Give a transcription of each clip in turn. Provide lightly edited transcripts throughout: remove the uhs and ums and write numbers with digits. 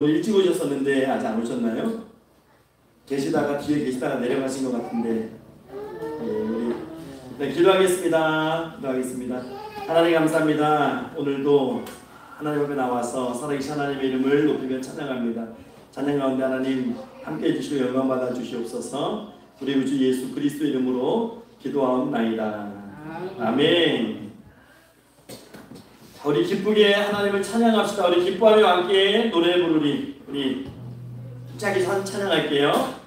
일찍 오셨었는데 아직 안 오셨나요? 뒤에 계시다가 내려가신 것 같은데. 우리 기도하겠습니다. 하나님 감사합니다. 오늘도 하나님 앞에 나와서 살아계신 하나님의 이름을 높이며 찬양합니다. 찬양 가운데 하나님 함께해 주시고 영광 받아 주시옵소서. 우리 구주 예수 그리스도 이름으로 기도하옵나이다. 아멘. 우리 기쁘게 하나님을 찬양합시다. 우리 기뻐하며 함께 노래 부르리. 우리 짝이 찬양할게요.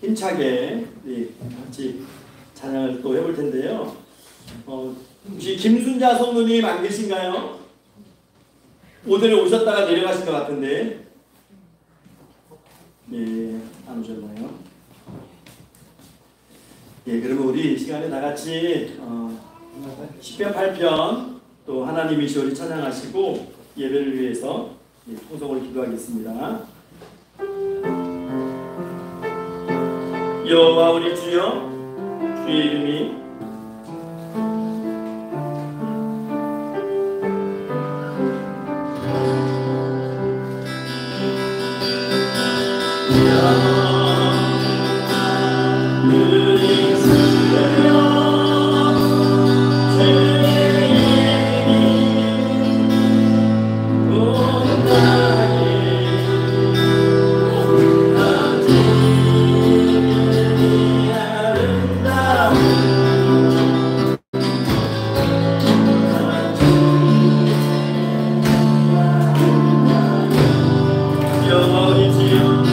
힘차게 같이 찬양을 또 해볼 텐데요. 혹시 김순자 성도님 안 계신가요? 오전에 오셨다가 내려가신 것 같은데. 안 오셨나요? 그러면 우리 이 시간에 다 같이 시편 8편 또 하나님이시오를 찬양하시고 예배를 위해서 통성으로 기도하겠습니다. 여호와 우리 주여, 주의 이름이 영원히 지어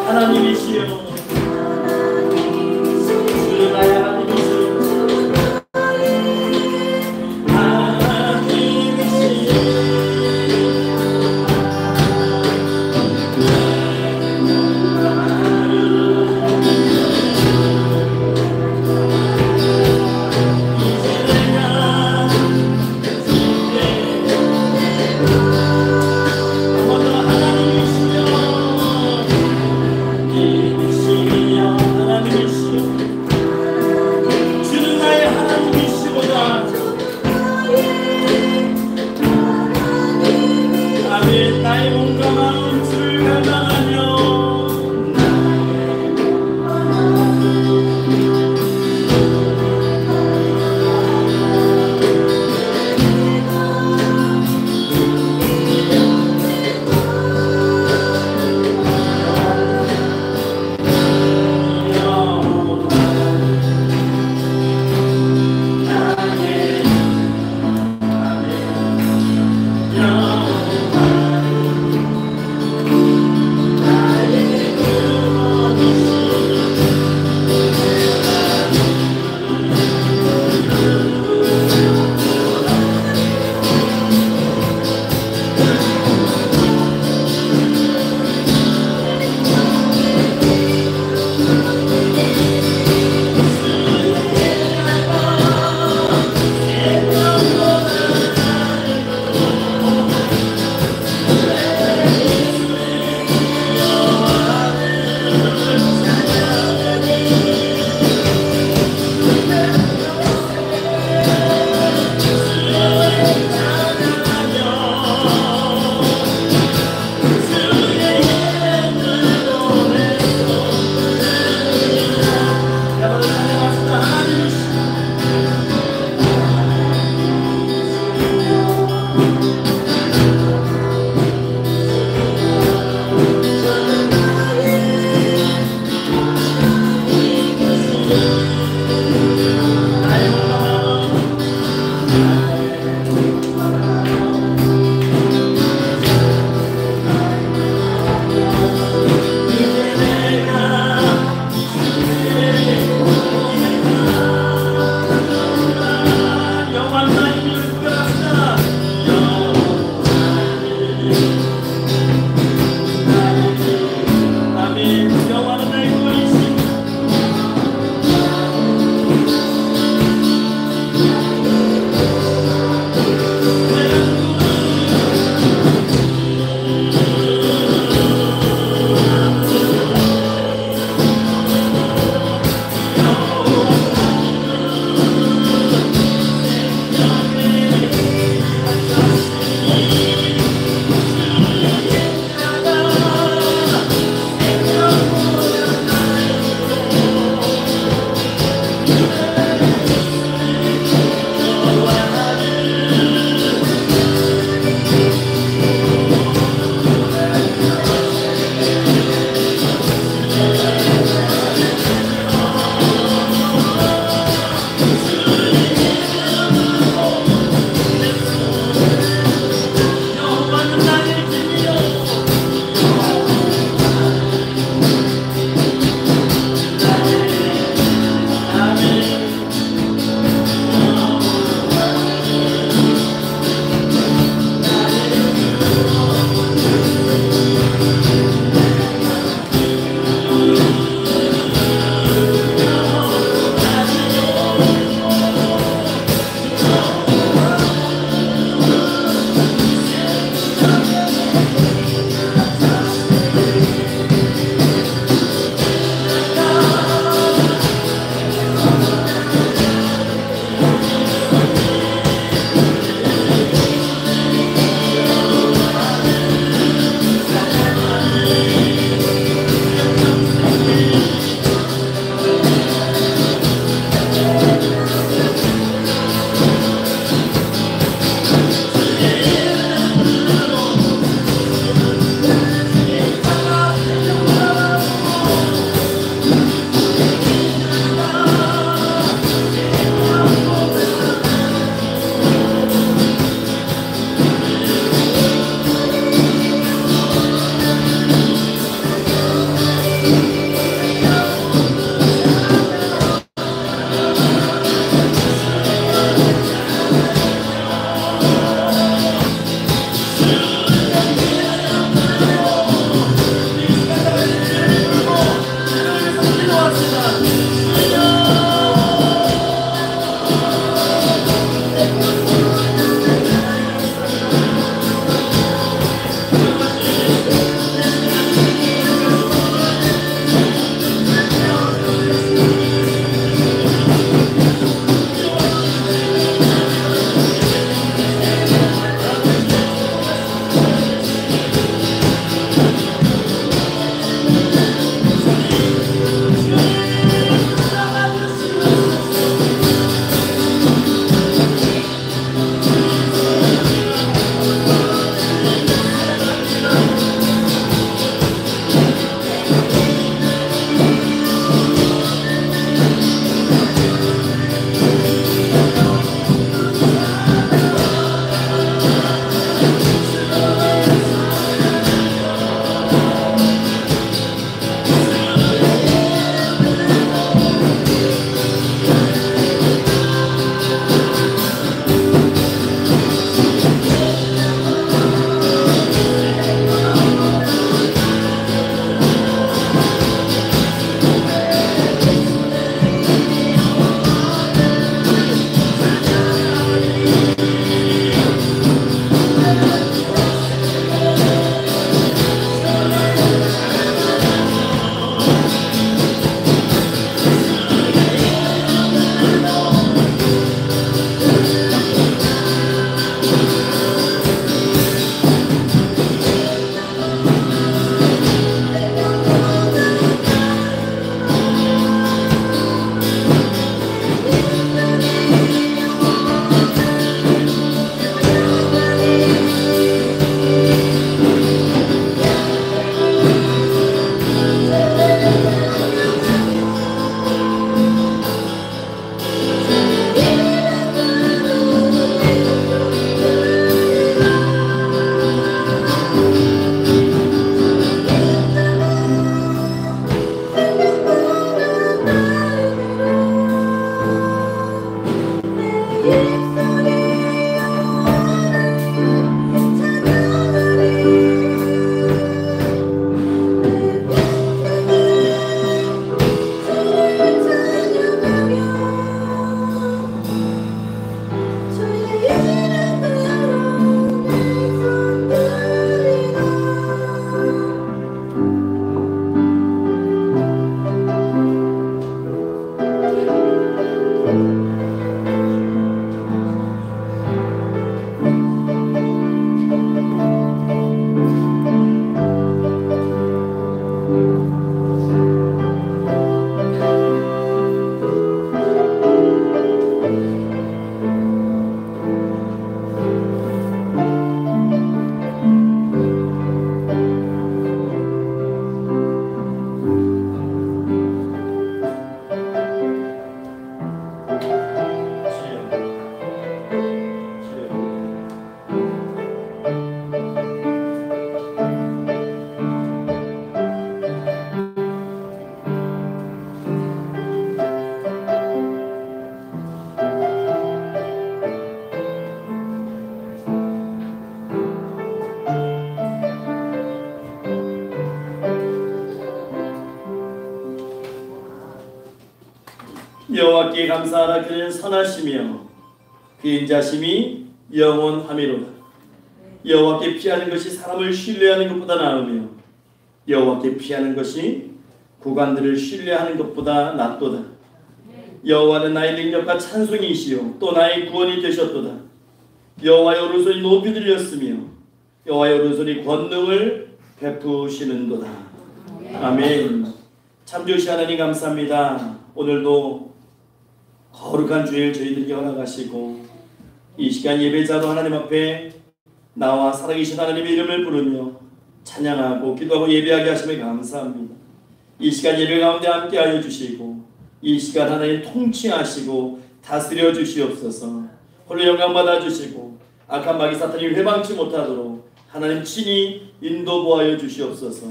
하나님이시여 주는 나의 하나님이시여 나의 몸과 마음 주를 갈망하며 여호와께 감사하라. 그는 선하시며 그 인자심이 영원하미로다. 여호와께 피하는 것이 사람을 신뢰하는 것보다 나으며 여호와께 피하는 것이 구관들을 신뢰하는 것보다 낫도다. 여호와는 나의 능력과 찬송이시요 또 나의 구원이 되셨도다. 여호와의 오른손이 높이 들렸으며 여호와의 오른손이 권능을 베푸시는도다. 아멘. 참 좋으신 하나님 감사합니다. 오늘도 거룩한 주일 저희들에게 허락하시고 이 시간 예배자로 하나님 앞에 나와 살아계신 하나님의 이름을 부르며 찬양하고 기도하고 예배하게 하심에 감사합니다. 이 시간 예배 가운데 함께하여 주시고 이 시간 하나님 통치하시고 다스려 주시옵소서. 홀로 영광 받아 주시고 악한 마귀 사탄이 회방치 못하도록 하나님 친히 인도 보하여 주시옵소서.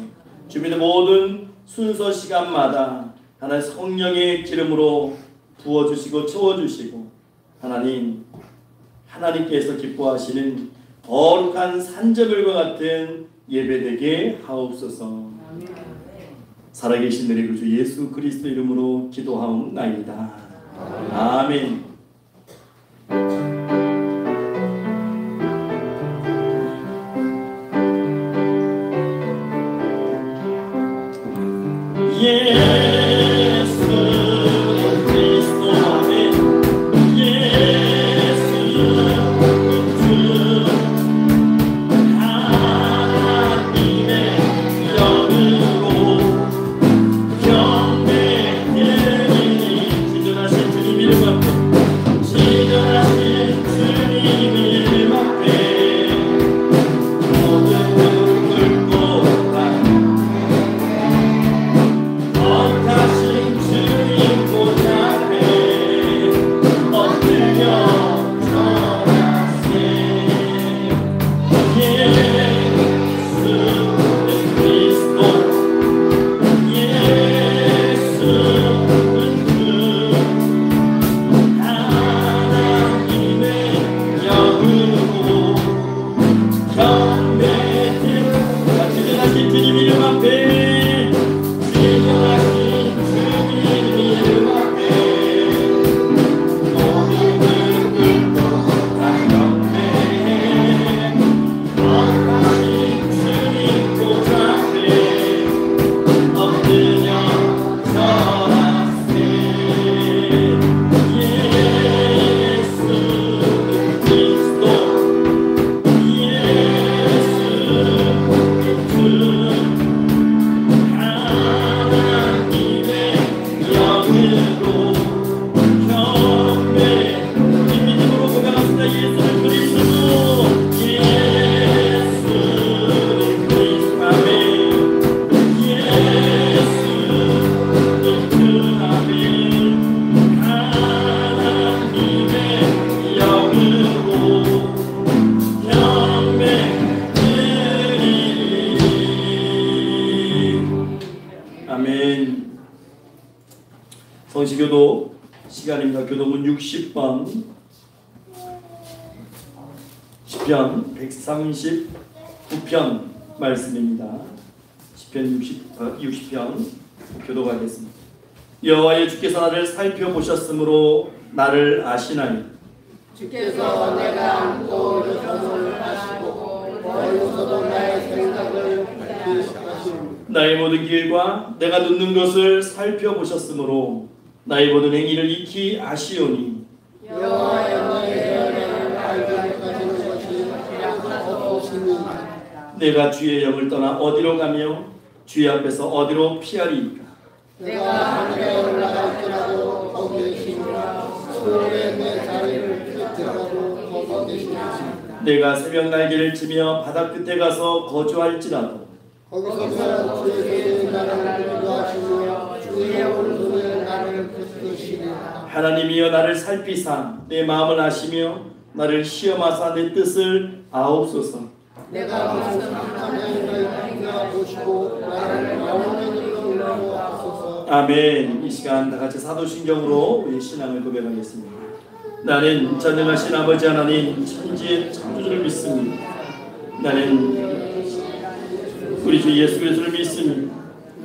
주님의 모든 순서 시간마다 하나님 성령의 기름으로 부어주시고 채워주시고 하나님께서 기뻐하시는 거룩한 산저물과 같은 예배되게 하옵소서. 살아계신 우리 구주 예수 그리스도 이름으로 기도하옵나이다. 아멘. 예수 그리스도 아멘. 예수 주 하나님의 영으로 경배드리니 지존하신 주님 이름 앞에 지존하신 주님 이름 앞에 모든 무릎 꿇고 거룩하신 주님 보좌 앞에 엎드려 절하세. 예수 그리스도 예수는 주 하나님의 영으로 경배드리니 지존하신 주님 이름 앞에 지존하신 주님 이름 앞에 모든 무릎 꿇고 다 경배해. 거룩하신 주님 보좌 앞에 엎드려 절하세. 예수 그리스도 예수 주 하나님의 영으로 경배 믿음으로 고백합시다. 예수는 그리스도 예수 그리스도 아멘. 예수는 주 아멘. 하나님의 영으로 경배드리니 아멘. 성시교도 시간입니다. 교도문 60번 시편 139편 말씀입니다. 시편 60편 교도가겠습니다. 여호와여 주께서 나를 살펴보셨으므로 나를 아시나니 주께서 내가 앉고 일어서는 하시고 멀리서도 나의 생각을 밝히 하시고 나의 모든 길과 내가 눕는 것을 살펴보셨으므로 나의 모든 행위를 익히 아시오니 여호와여 너의 연애를 알게 하시는 것이 없으시니라. 내가 주의 영을 떠나 어디로 가며 주의 앞에서 어디로 피하리이까. 내가 하늘에 올라갈지라도 거기 계시니라. 수월에 내 자리를 펴더라도 거기 계시니라. 내가 새벽 날개를 치며 바다 끝에 가서 거주할지라도 거기서 주의 나를 인도하시며 주의 오른손에 나를 붙드시리라. 하나님이여 나를 살피사 내 마음을 아시며 나를 시험하사 내 뜻을 아옵소서. 내가 말씀한 일을 보시고 나를 영원히 인도하소서. 아멘. 이 시간 다 같이 사도신경으로 우리 신앙을 고백하겠습니다. 나는 전능하신 아버지 하나님 천지의 창조주를 믿습니다. 나는 우리 주 예수 그리스도를 믿습니다.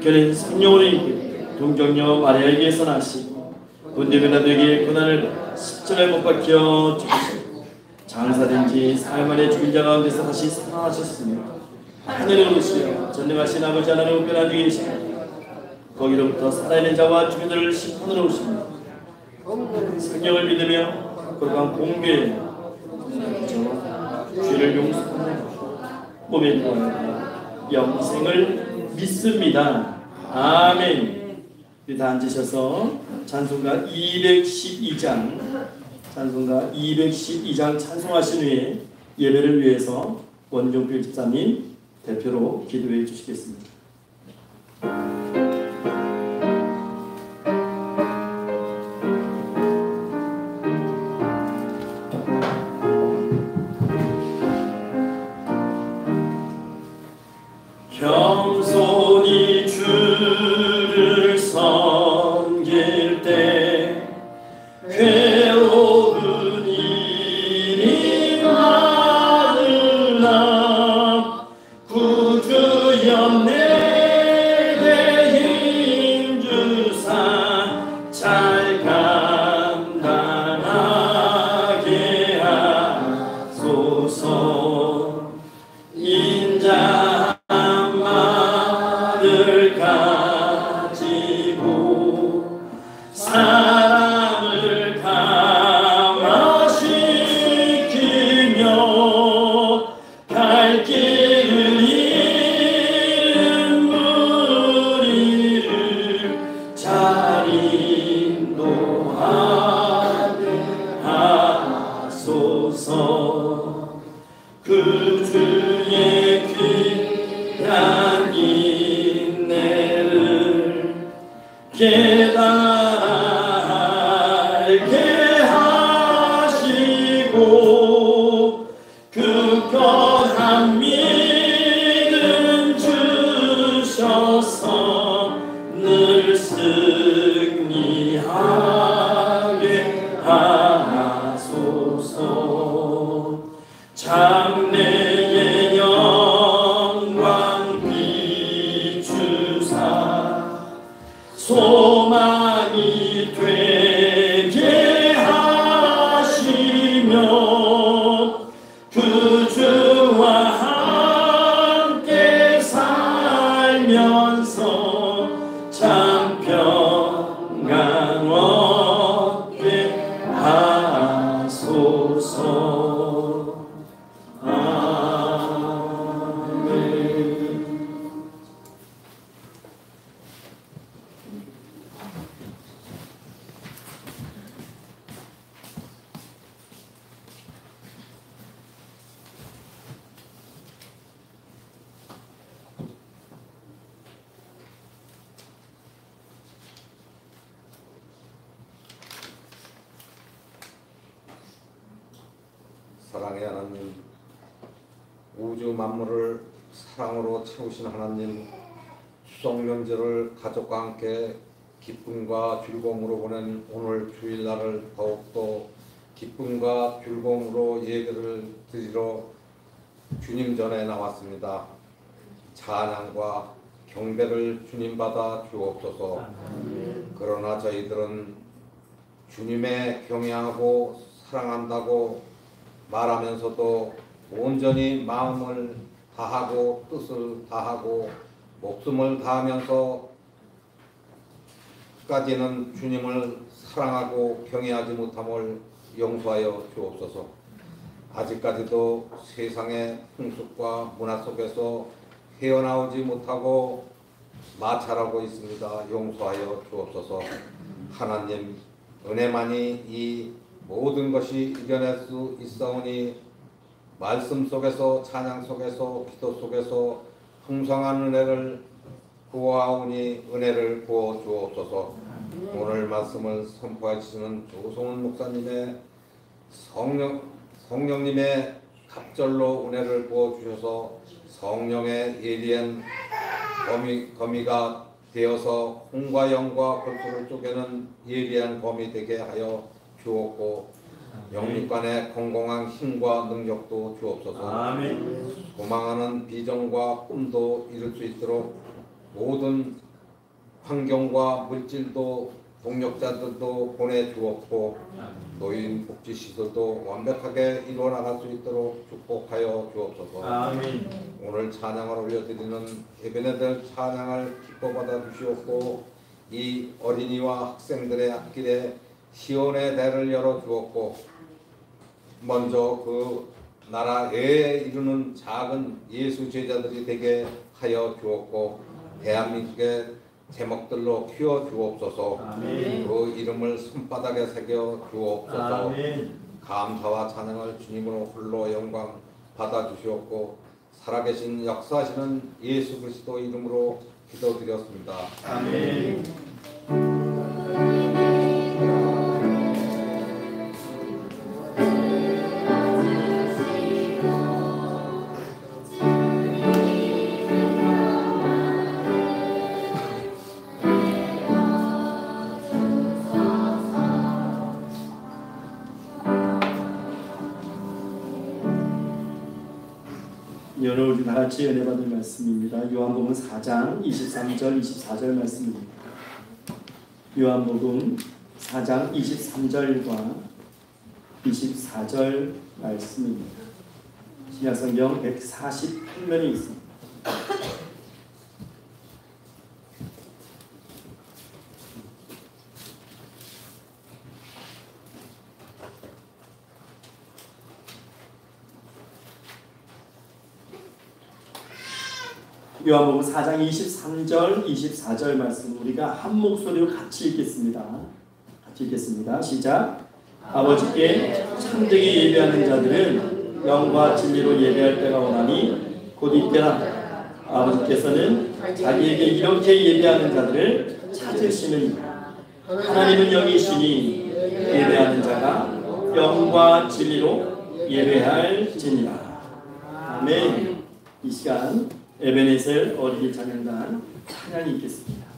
그는 성령으로 이끌 동정녀 마리아에게서 나시고 본디베나 되게 고난을 십자가에 못 박혀 죽으시고 장사된 지 사흘 만에 죽은 자 가운데서 다시 살아나셨습니다. 하늘에 오르시어 전능하신 아버지 하나님 우편에 앉아 계시고 거기로부터 살아있는 자와 죽은 자를 심판하러 오십니다. 성령을 믿으며 거룩한 공교에 죄를 용서하는 몸에 구하여 영생을 믿습니다. 아멘. 다 앉으셔서 찬송가 212장 찬송하신 후에 예배를 위해서 원종필 집사님 대표로 기도해 주시겠습니다. 겸손히 주를 섬길 때 괴로운 일이 많으면 갈 길을 잃은 무리를 잘 인도하게 하소서. 그들의 귀한 인내를 깨달아 알게 하시고 굳건한 믿음 주셔서 늘 승리하게 하소서. 장래의 영광 비추사 소망이 되게 하시며 그 주와 함께 살면서 참 평강 얻게 하소서. 아멘. 사랑의 하나님, 우주 만물을 사랑으로 채우신 하나님, 추석 명절을 가족과 함께 기쁨과 즐거움으로 보낸 오늘 주일날을 더욱더 기쁨과 즐거움으로 예배를 드리러 주님 전에 나왔습니다. 찬양과 경배를 주님 받아 주옵소서. 그러나 저희들은 주님의 경외하고 사랑한다고 말하면서도 온전히 마음을 다하고 뜻을 다하고 목숨을 다하면서 까지는 주님을 사랑하고 경외하지 못함을 용서하여 주옵소서. 아직까지도 세상의 풍습과 문화 속에서 헤어나오지 못하고 마찰하고 있습니다. 용서하여 주옵소서. 하나님, 은혜만이 이 모든 것이 이겨낼 수 있사오니 말씀 속에서 찬양 속에서 기도 속에서 풍성한 은혜를 구하오니 은혜를 부어 주옵소서. 오늘 말씀을 선포하시는 조성훈 목사님의 성령님의 갑절로 은혜를 부어 주셔서 성령의 예리한 거미가 되어서 홍과 영과 골수를 쪼개는 예리한 검이 되게 하여 주옵고 영육간의 공공한 힘과 능력도 주옵소서. 아멘. 소망하는 비전과 꿈도 이룰 수 있도록 모든 환경과 물질도 동력자들도 보내주옵고 노인 복지시설도 완벽하게 이루어 나갈 수 있도록 축복하여 주옵소서. 아멘. 오늘 찬양을 올려드리는 예배내들 찬양을 기뻐 받아 주시옵고 이 어린이와 학생들의 앞길에 시온의 대를 열어 주었고 먼저 그 나라에 이루는 작은 예수 제자들이 되게 하여 주었고 대한민국의 제목들로 키워 주옵소서. 아멘. 그 이름을 손바닥에 새겨 주옵소서. 아멘. 감사와 찬양을 주님으로 홀로 영광 받아 주시옵고 살아계신 역사하시는 예수 그리스도 이름으로 기도드렸습니다. 아멘. 오늘 우리 다 같이 은혜 받을 말씀입니다. 요한복음 4장 23절 24절 말씀입니다. 요한복음 4장 23절과 24절 말씀입니다. 신약성경 148면이 있습니다. 요한복음 4장 23절 24절 말씀 우리가 한 목소리로 같이 읽겠습니다. 같이 읽겠습니다. 시작. 아버지께 참되게 예배하는 자들은 영과 진리로 예배할 때가 오나니 곧 이때라. 아버지께서는 자기에게 이렇게 예배하는 자들을 찾으시느니라. 하나님은 영이시니 예배하는 자가 영과 진리로 예배할지니라. 아멘. 이 시간 에베네셀 어린이 찬양단 찬양이 있겠습니다.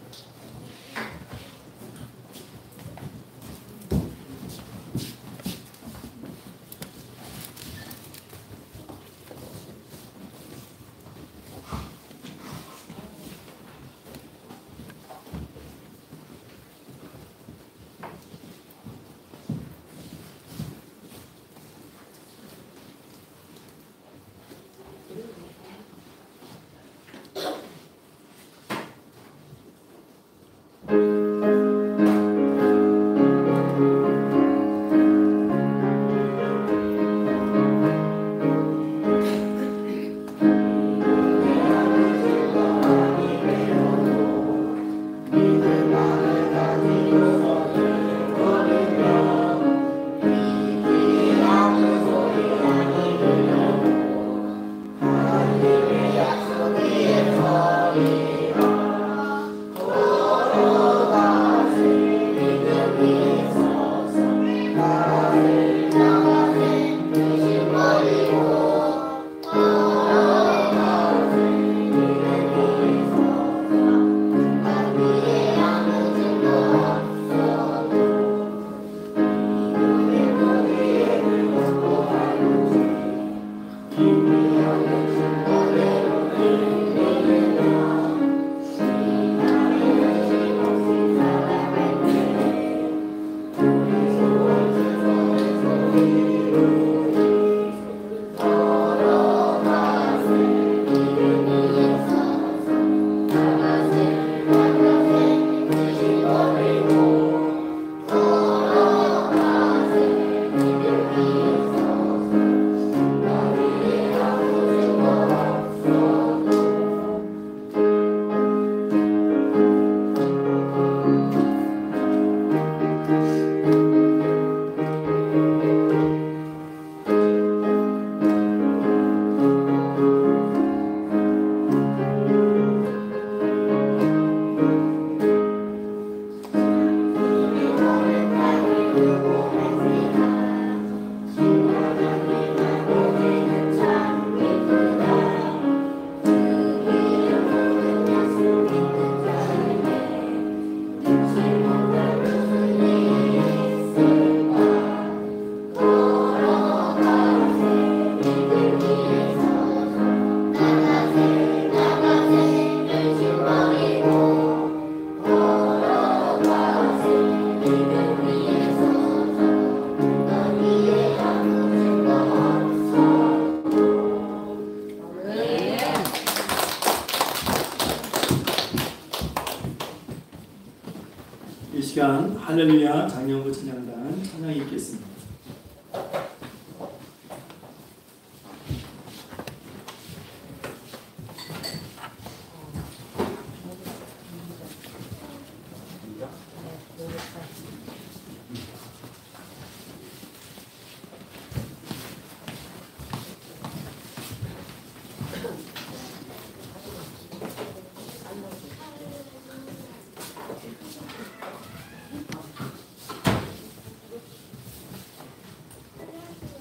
이 시간 할렐루야 장영구 찬양단 찬양이 있겠습니다.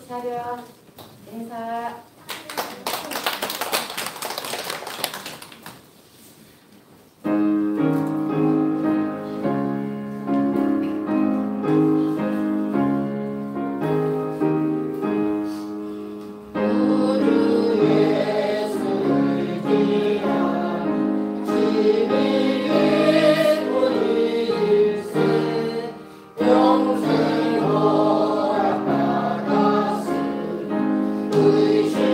차렷, 인사. 영생 허락받았으 의심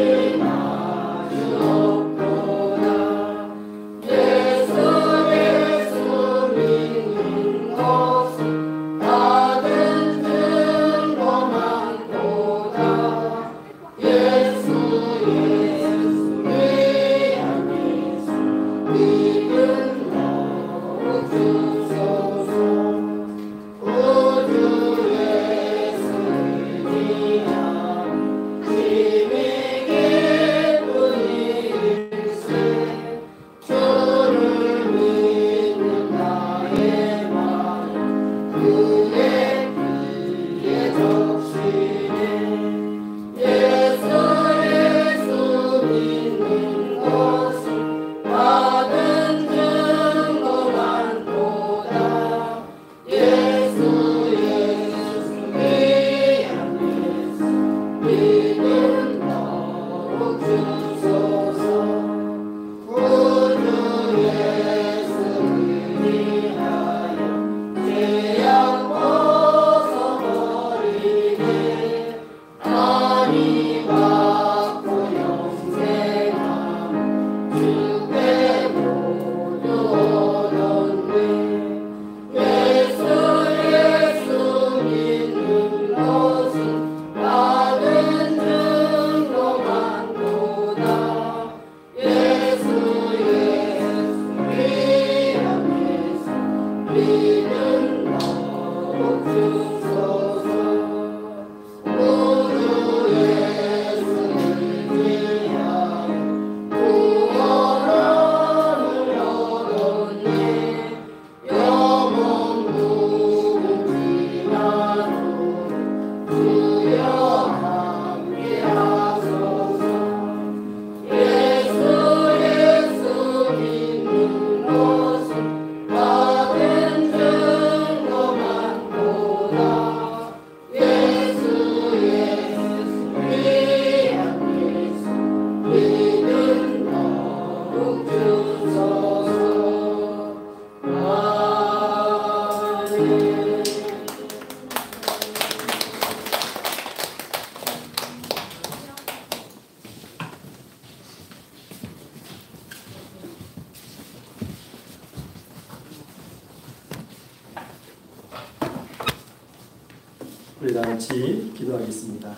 우리 다 같이 기도하겠습니다.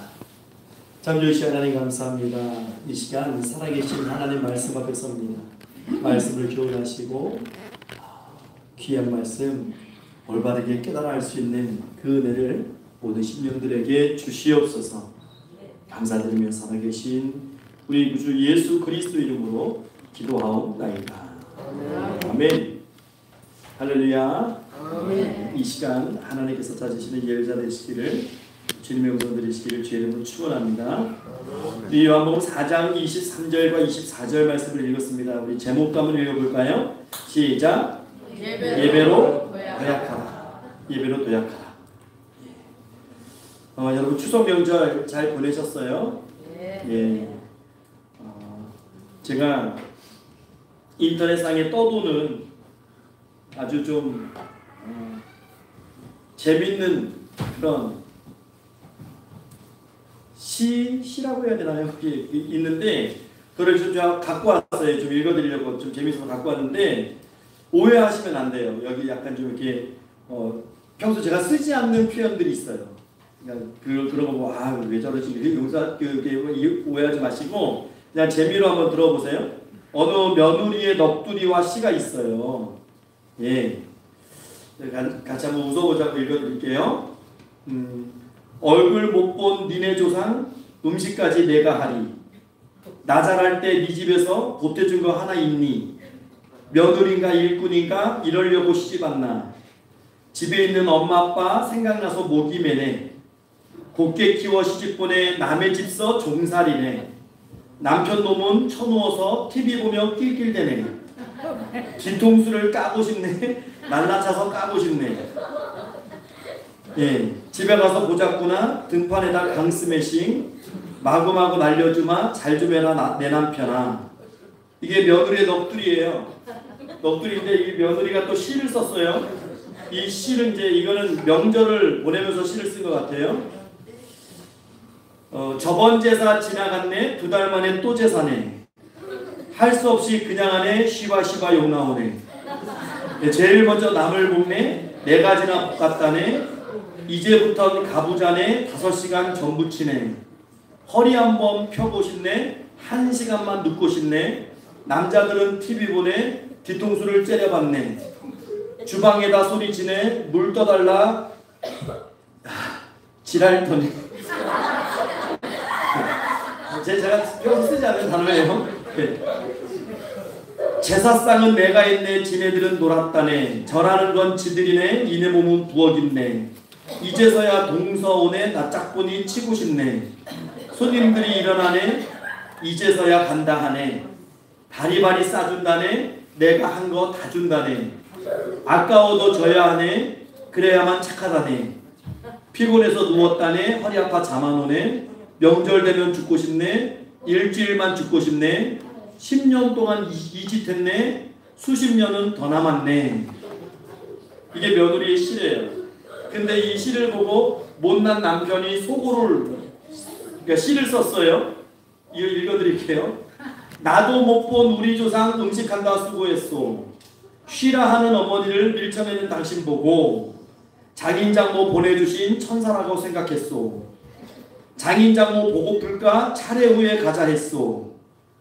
창조주신 하나님 감사합니다. 이 시간 살아계신 하나님 말씀 앞에 섭니다. 말씀을 교훈하시고 귀한 말씀 올바르게 깨달아 알 수 있는 그 은혜를 모든 심령들에게 주시옵소서. 감사드리며 살아계신 우리 구주 예수 그리스도 이름으로 기도하옵나이다. 아멘. 할렐루야. 이 시간 하나님께서 찾으시는 예배자 되시기를 주님의 음성 들으시기를 주의 이름으로 축원합니다. 이 요한복음 4장 23절과 24절 말씀을 읽었습니다. 우리 제목도 한번 읽어볼까요? 시작. 예배로 도약하라. 예배로 도약하라. 여러분 추석 명절 잘 보내셨어요? 예. 제가 인터넷상에 떠도는 아주 좀 재밌는 그런 시라고 해야 되나요? 그게 있는데 그걸 좀 갖고 왔어요. 좀 읽어드리려고 좀 재밌어서 갖고 왔는데 오해하시면 안 돼요. 여기 약간 좀 이렇게 평소 제가 쓰지 않는 표현들이 있어요. 그러니까 그런 거 왜 저러지? 오해하지 마시고 그냥 재미로 한번 들어보세요. 어느 며느리의 넋두리와 시가 있어요. 예. 같이 한번 웃어보자고 읽어드릴게요. 얼굴 못 본 니네 조상 음식까지 내가 하리. 나 자랄 때 네 집에서 보태준 거 하나 있니? 며느리인가 일꾼인가 이러려고 시집왔나? 집에 있는 엄마 아빠 생각나서 목이 메네. 곱게 키워 시집보내 남의 집서 종살이네. 남편 놈은 쳐누워서 TV 보며 낄낄대네. 뒤통수를 까고 싶네. 날라차서 까고 싶네. 예, 집에 가서 보자꾸나 등판에다 강스매싱 마구마구 날려주마 잘 좀 해라 내 남편아. 이게 며느리의 넋두리예요. 넋두리인데 이 며느리가 또 시를 썼어요. 이 시는 이제 이거는 명절을 보내면서 시를 쓴 것 같아요. 저번 제사 지나갔네. 2달 만에 또 제사네. 할 수 없이 그냥 하네. 시바시바 욕 나오네. 제일 먼저 남을 볶네. 4가지나 볶았다네. 이제부터 가부자네. 5시간 전 부치네. 허리 한번 펴고 싶네. 1시간만 눕고 싶네. 남자들은 TV 보네. 뒤통수를 째려봤네. 주방에다 소리치네. 물 떠달라. 지랄터네. 제가 평소 쓰지 않는 단어예요. 제사상은 내가 있네. 지네들은 놀았다네. 절하는 건 지들이네. 이네 몸은 부엌있네. 이제서야 동서 오네. 나 짝보니 치고 싶네. 손님들이 일어나네. 이제서야 간다 하네. 바리바리 싸준다네. 내가 한 거 다 준다네. 아까워도 져야 하네. 그래야만 착하다네. 피곤해서 누웠다네. 허리 아파 잠 안 오네. 명절 되면 죽고 싶네. 일주일만 죽고 싶네. 10년 동안 이 짓 했네. 수십 년은 더 남았네. 이게 며느리의 시래요. 근데 이 시를 보고 못난 남편이 속어를, 그러니까 시를 썼어요. 이거 읽어드릴게요. 나도 못 본 우리 조상 음식한다 수고했소. 쉬라 하는 어머니를 밀쳐내는 당신 보고 장인장모 보내주신 천사라고 생각했소. 장인장모 보고플까 차례 후에 가자 했소.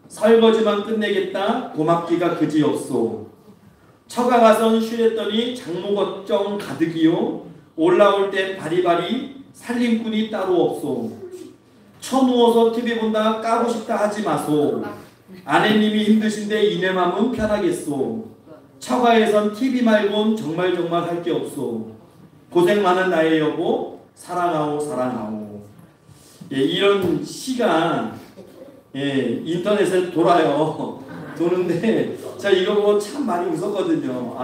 설거지만 끝내겠다 고맙기가 그지없소. 처가 가선 쉬랬더니 장모 걱정 가득이요. 올라올 때 바리바리 살림꾼이 따로 없소. 쳐누워서 TV 본다 까고 싶다 하지 마소. 아내님이 힘드신데 이내 맘은 편하겠소. 처가에선 TV 말곤 정말 할 게 없소. 고생 많은 나의 여보 사랑하오 사랑하오. 예, 이런 시가 인터넷에 돌아요. 도는데 제가 이거 보고 참 많이 웃었거든요.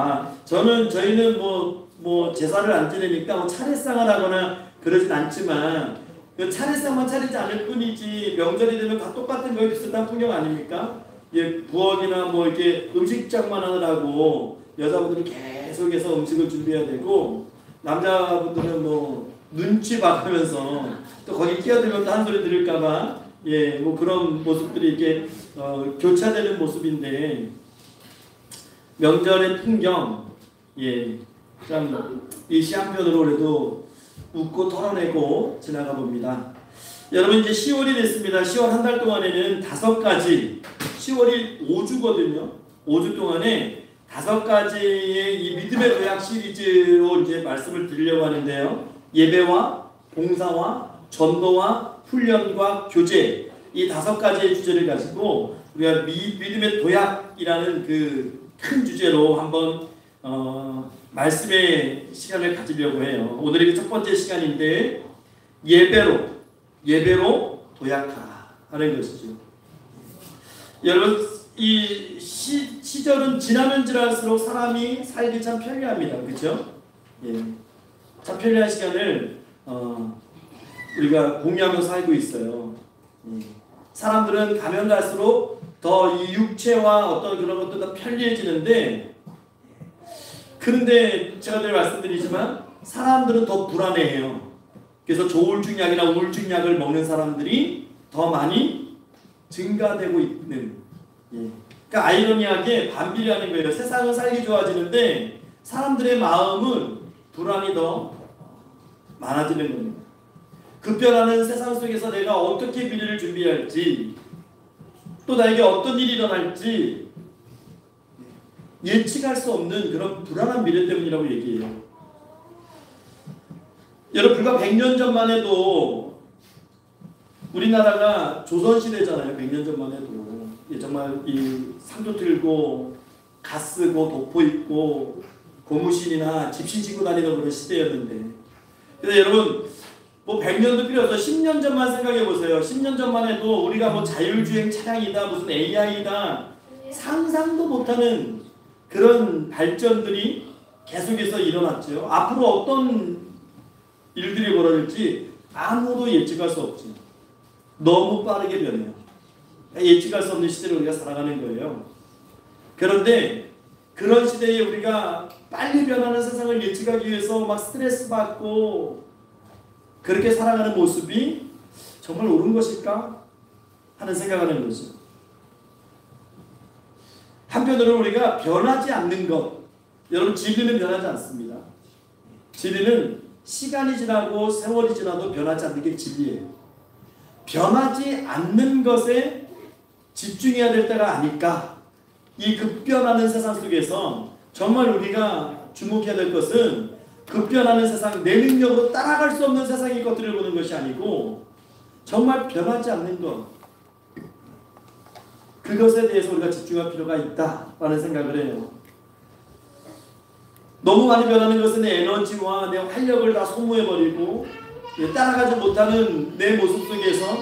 저희는 뭐 제사를 안 지내니까 뭐 차례상을 하거나 그러진 않지만 그 차례상만 차리지 않을 뿐이지 명절이 되면 다 똑같은 거에 비슷한 풍경 아닙니까? 예, 부엌이나 뭐 이렇게 음식장만 하느라고 여자분들은 계속해서 음식을 준비해야 되고 남자분들은 뭐 눈치 봐가면서 또 거기 끼어들면 또 한 소리 들을까봐 뭐 그런 모습들이 이렇게 교차되는 모습인데 명절의 풍경 참 이 시 한편으로 그래도 웃고 털어내고 지나가 봅니다. 여러분 이제 10월이 됐습니다. 10월 한 달 동안에는 5가지 10월이 5주거든요. 5주 동안에 5가지의 이 믿음의 도약 시리즈로 이제 말씀을 드리려고 하는데요. 예배와 봉사와 전도와 훈련과 교제 이 5가지의 주제를 가지고 우리가 믿음의 도약이라는 그 큰 주제로 한번 말씀의 시간을 가지려고 해요. 오늘이 첫 번째 시간인데 예배로 도약하라 하는 것이죠. 여러분 이 시절은 지나면 지날수록 사람이 살기 참 편리합니다. 그렇죠? 참 편리한 시간을 우리가 공유하면서 살고 있어요. 사람들은 가면 갈수록 더 이 육체와 어떤 그런 것도 더 편리해지는데 그런데 제가 늘 말씀드리지만 사람들은 더 불안해해요. 그래서 조울증약이나 우울증약을 먹는 사람들이 더 많이 증가되고 있는 그러니까 아이러니하게 반비례하는 거예요. 세상은 살기 좋아지는데 사람들의 마음은 불안이 더 많아지는 겁니다. 급변하는 세상 속에서 내가 어떻게 미래를 준비할지 또 나에게 어떤 일이 일어날지 예측할 수 없는 그런 불안한 미래 때문이라고 얘기해요. 여러분 불과 100년 전만 해도 우리나라가 조선시대잖아요. 100년 전만 해도 정말 이 상조 틀고 가 쓰고 도포 입고 고무신이나 집신 신고 다니는 그런 시대였는데 그래서 여러분 뭐 100년도 필요 없어. 10년 전만 생각해 보세요. 10년 전만 해도 우리가 뭐 자율주행 차량이다 무슨 AI다 상상도 못하는 그런 발전들이 계속해서 일어났죠. 앞으로 어떤 일들이 벌어질지 아무도 예측할 수 없지. 너무 빠르게 변해요. 예측할 수 없는 시대를 우리가 살아가는 거예요. 그런데 그런 시대에 우리가 빨리 변하는 세상을 예측하기 위해서 막 스트레스 받고 그렇게 살아가는 모습이 정말 옳은 것일까 하는 생각을 하는 거죠. 한편으로 우리가 변하지 않는 것, 여러분 진리는 변하지 않습니다. 진리는 시간이 지나고 세월이 지나도 변하지 않는 게 진리예요. 변하지 않는 것에 집중해야 될 때가 아닐까 이 급변하는 세상 속에서 정말 우리가 주목해야 될 것은 급변하는 세상, 내 능력으로 따라갈 수 없는 세상의 것들을 보는 것이 아니고 정말 변하지 않는 것, 그것에 대해서 우리가 집중할 필요가 있다라는 생각을 해요. 너무 많이 변하는 것은 내 에너지와 내 활력을 다 소모해버리고 따라가지 못하는 내 모습 속에서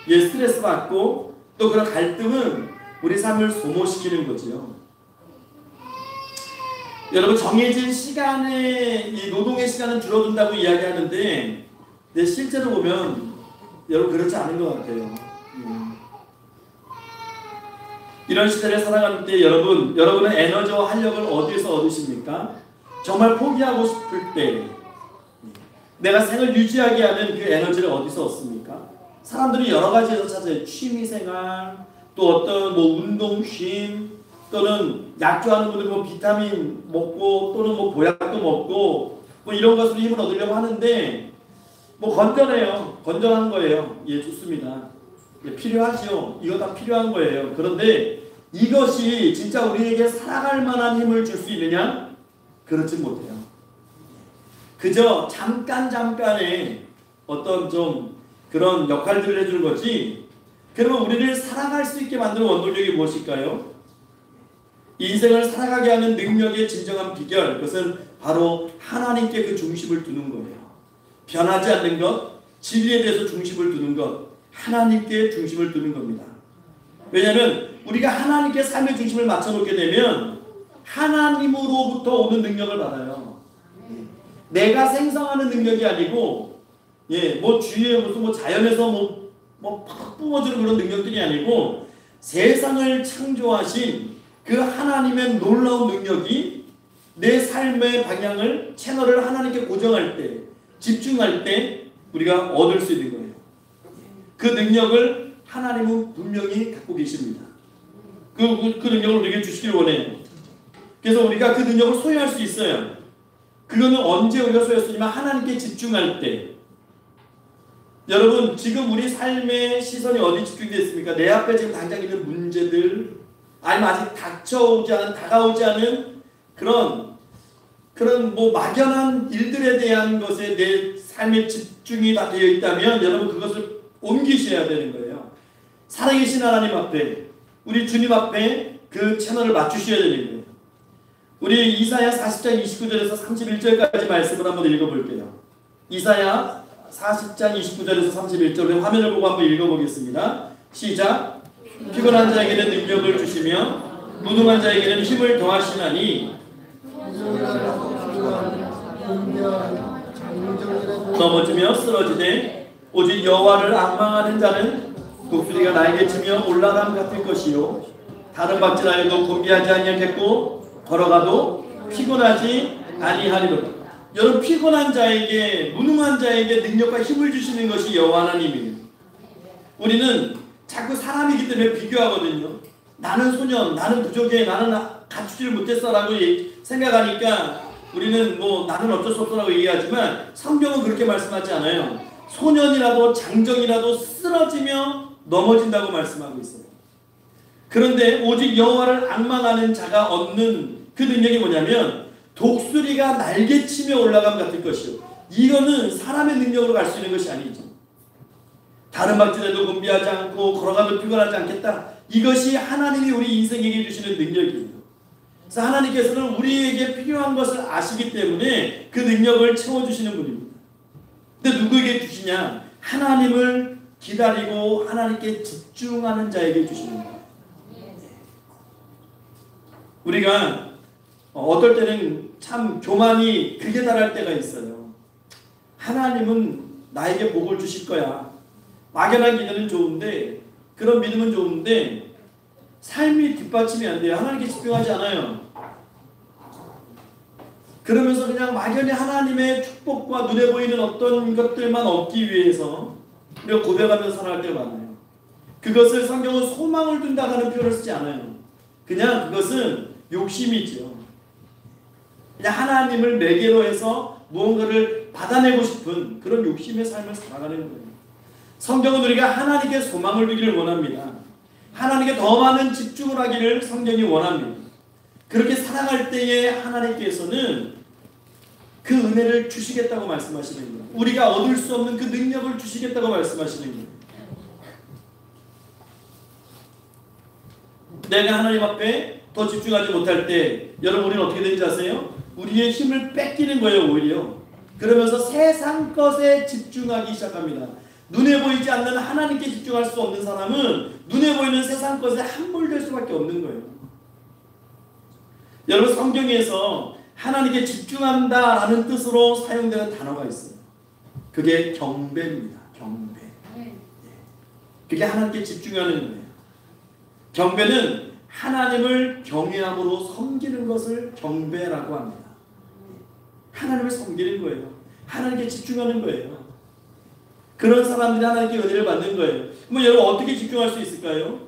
스트레스 받고 또 그런 갈등은 우리 삶을 소모시키는 거지요. 여러분, 정해진 시간에 이 노동의 시간은 줄어든다고 이야기하는데 실제로 보면 여러분 그렇지 않은 것 같아요. 이런 시대를 살아가는 때 여러분은 에너지와 활력을 어디서 얻으십니까? 정말 포기하고 싶을 때 내가 생을 유지하게 하는 그 에너지를 어디서 얻습니까? 사람들이 여러 가지에서 찾아요. 취미생활, 또 어떤 운동, 쉼, 또는 약주하는 분들은 비타민 먹고 또는 보약도 먹고 이런 것으로 힘을 얻으려고 하는데 건전해요. 건전한 거예요. 좋습니다. 필요하죠. 이거 다 필요한 거예요. 그런데 이것이 진짜 우리에게 살아갈 만한 힘을 줄 수 있느냐? 그렇지 못해요. 그저 잠깐의 어떤 좀 그런 역할들을 해주는 거지. 그러면 우리를 살아갈 수 있게 만드는 원동력이 무엇일까요? 인생을 살아가게 하는 능력의 진정한 비결, 그것은 바로 하나님께 그 중심을 두는 거예요. 변하지 않는 것, 진리에 대해서 중심을 두는 것, 하나님께 중심을 두는 겁니다. 왜냐하면 우리가 하나님께 삶의 중심을 맞춰놓게 되면 하나님으로부터 오는 능력을 받아요. 내가 생성하는 능력이 아니고 주위에 무슨 자연에서 팍 뿜어지는 그런 능력들이 아니고 세상을 창조하신 그 하나님의 놀라운 능력이 내 삶의 방향을, 채널을 하나님께 고정할 때, 집중할 때 우리가 얻을 수 있는 거예요. 그 능력을 하나님은 분명히 갖고 계십니다. 그 능력을 우리에게 주시길 원해요. 그래서 우리가 그 능력을 소유할 수 있어요. 그거는 언제 우리가 소유할 수 있냐면 하나님께 집중할 때. 여러분, 지금 우리 삶의 시선이 어디 집중되어 있습니까? 내 앞에 지금 당장 있는 문제들, 아니면 아직 다가오지 않은 그런 막연한 일들에 대한 것에 내 삶의 집중이 다 되어 있다면 여러분 그것을 옮기셔야 되는 거예요. 살아계신 하나님 앞에, 우리 주님 앞에 그 채널을 맞추셔야 되는 거예요. 우리 이사야 40장 29절에서 31절까지 말씀을 한번 읽어볼게요. 이사야 40장 29절에서 31절, 화면을 보고 한번 읽어보겠습니다. 시작. 피곤한 자에게는 능력을 주시며 무능한 자에게는 힘을 더하시나니 넘어지며 쓰러지되 오직 여호와를 앙망하는 자는 독수리가 나에게 치며 올라감 같을 것이요 다른 박질하여도 곤비하지 아니하겠고 걸어가도 피곤하지 아니하리로다. 여러분, 피곤한 자에게, 무능한 자에게 능력과 힘을 주시는 것이 여호와 하나님이에요. 우리는 자꾸 사람이기 때문에 비교하거든요. 나는 소년, 나는 부족해, 나는 갖추지를 못했어라고 생각하니까 우리는 나는 어쩔 수 없어라고 얘기하지만 성경은 그렇게 말씀하지 않아요. 소년이라도 장정이라도 쓰러지며 넘어진다고 말씀하고 있어요. 그런데 오직 여호와를 앙망하는 자가 얻는 그 능력이 뭐냐면 독수리가 날개치며 올라감 같을 것이요. 이거는 사람의 능력으로 갈 수 있는 것이 아니죠. 다른 박질에도 곤비하지 않고 걸어가도 피곤하지 않겠다. 이것이 하나님이 우리 인생에게 주시는 능력이에요. 그래서 하나님께서는 우리에게 필요한 것을 아시기 때문에 그 능력을 채워주시는 분입니다. 근데 누구에게 주시냐? 하나님을 기다리고 하나님께 집중하는 자에게 주시는 거예요. 우리가 어떨 때는 참 교만이 극에 달할 때가 있어요. 하나님은 나에게 복을 주실 거야. 막연한 기대는 좋은데, 그런 믿음은 좋은데 삶이 뒷받침이 안 돼요. 하나님께 집중하지 않아요. 그러면서 그냥 막연히 하나님의 축복과 눈에 보이는 어떤 것들만 얻기 위해서 우리가 고백하면서 살아갈 때가 많아요. 그것을 성경은 소망을 둔다는 표현을 쓰지 않아요. 그냥 그것은 욕심이죠. 그냥 하나님을 매개로 해서 무언가를 받아내고 싶은 그런 욕심의 삶을 살아가는 거예요. 성경은 우리가 하나님께 소망을 두기를 원합니다. 하나님께 더 많은 집중을 하기를 성경이 원합니다. 그렇게 살아갈 때에 하나님께서는 그 은혜를 주시겠다고 말씀하시는 거예요. 우리가 얻을 수 없는 그 능력을 주시겠다고 말씀하시는 거예요. 내가 하나님 앞에 더 집중하지 못할 때 여러분 우리는 어떻게 되는지 아세요? 우리의 힘을 뺏기는 거예요. 오히려 그러면서 세상 것에 집중하기 시작합니다. 눈에 보이지 않는 하나님께 집중할 수 없는 사람은 눈에 보이는 세상 것에 함몰될 수밖에 없는 거예요. 여러분 성경에서 하나님께 집중한다라는 뜻으로 사용되는 단어가 있어요. 그게 경배입니다. 경배. 그게 하나님께 집중하는 거예요. 경배는 하나님을 경외함으로 섬기는 것을 경배라고 합니다. 하나님을 섬기는 거예요. 하나님께 집중하는 거예요. 그런 사람들이 하나님께 은혜를 받는 거예요. 그럼 여러분 어떻게 집중할 수 있을까요?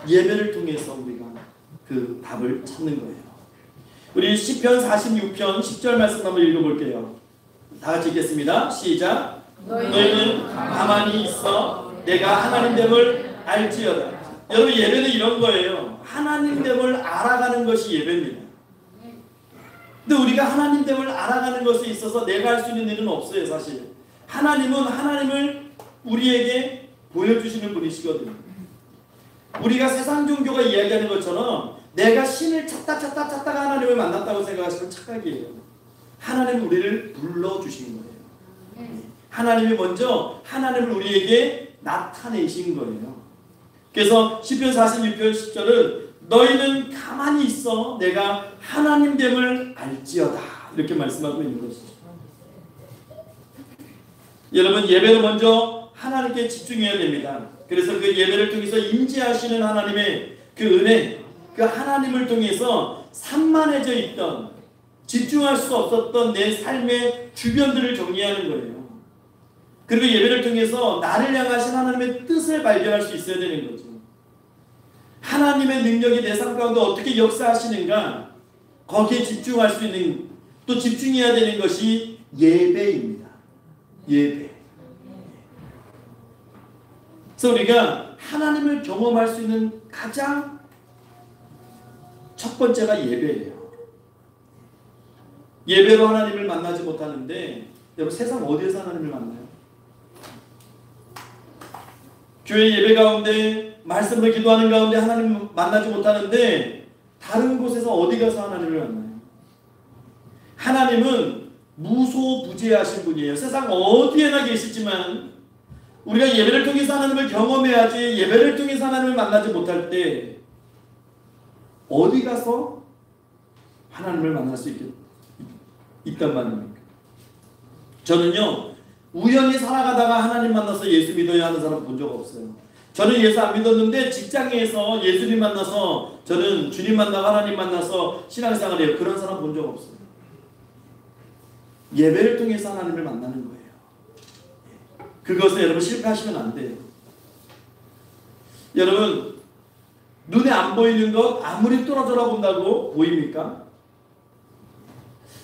예배를 통해서 우리가 그 답을 찾는 거예요. 우리 시편 46편 10절 말씀 한번 읽어볼게요. 다 같이 읽겠습니다. 시작. 너희는 가만히 있어 내가 하나님됨을 알지어다. 여러분 예배는 이런 거예요. 하나님됨을 알아가는 것이 예배입니다. 근데 우리가 하나님됨을 알아가는 것에 있어서 내가 할 수 있는 일은 없어요. 사실 하나님은 하나님을 우리에게 보여주시는 분이시거든요. 우리가 세상 종교가 이야기하는 것처럼 내가 신을 찾다가 하나님을 만났다고 생각하시면 착각이에요. 하나님은 우리를 불러주신 거예요. 하나님이 먼저 하나님을 우리에게 나타내신 거예요. 그래서 시편 46편 10절은 너희는 가만히 있어 내가 하나님됨을 알지어다 이렇게 말씀하고 있는 것이죠. 여러분 예배는 먼저 하나님께 집중해야 됩니다. 그래서 그 예배를 통해서 임재하시는 하나님의 그 은혜, 그 하나님을 통해서 산만해져 있던 집중할 수 없었던 내 삶의 주변들을 정리하는 거예요. 그리고 예배를 통해서 나를 향하신 하나님의 뜻을 발견할 수 있어야 되는 거죠. 하나님의 능력이 내 삶 가운데 어떻게 역사하시는가 거기에 집중할 수 있는 또 집중해야 되는 것이 예배입니다. 예배. 그래서 우리가 하나님을 경험할 수 있는 가장 첫 번째가 예배예요. 예배로 하나님을 만나지 못하는데 여러분 세상 어디에서 하나님을 만나요? 교회 예배 가운데 말씀으로 기도하는 가운데 하나님을 만나지 못하는데 다른 곳에서 어디 가서 하나님을 만나요? 하나님은 무소부재하신 분이에요. 세상 어디에나 계시지만 우리가 예배를 통해서 하나님을 경험해야지 예배를 통해서 하나님을 만나지 못할 때 어디 가서 하나님을 만날 수 있단 말입니까? 저는요 우연히 살아가다가 하나님 만나서 예수 믿어야 하는 사람 본 적 없어요. 저는 예수 안 믿었는데 직장에서 예수님 만나서 저는 주님 만나고 하나님 만나서 신앙생활을 해요. 그런 사람 본 적 없어요. 예배를 통해서 하나님을 만나는 거예요. 그것을 여러분 실패하시면 안 돼요. 여러분 눈에 안 보이는 것 아무리 떨어져라 본다고 보입니까?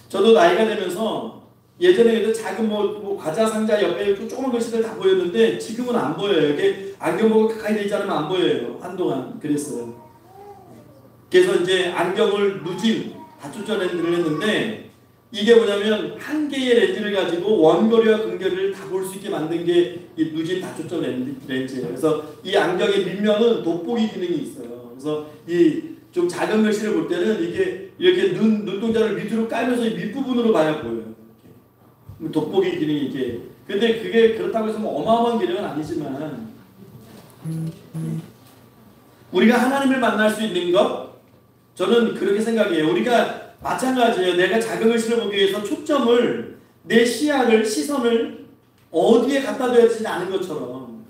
저도 나이가 되면서 예전에 작은 뭐 과자 상자 옆에 조그만 글씨들 다 보였는데 지금은 안 보여요. 이게 안경 보고 가까이 되지 않으면 안 보여요. 한동안 그랬어요. 그래서 이제 안경을 누진 다초점 렌즈를 했는데 이게 뭐냐면 한 개의 렌즈를 가지고 원거리와 근거리를 다 볼 수 있게 만든 게 이 누진 다초점 렌즈예요. 그래서 이 안경의 밑면은 돋보기 기능이 있어요. 그래서 이 좀 작은 글씨를 볼 때는 이게 이렇게 눈동자를 밑으로 깔면서 이 밑부분으로 봐야 보여요. 돋보기 기능이 이게. 근데 그게 그렇다고 해서 뭐 어마어마한 기능은 아니지만 우리가 하나님을 만날 수 있는 것 저는 그렇게 생각해요. 우리가 마찬가지예요. 내가 작은 글씨를 보기 위해서 초점을 내 시선을 어디에 갖다 둬야 되지 않은 것처럼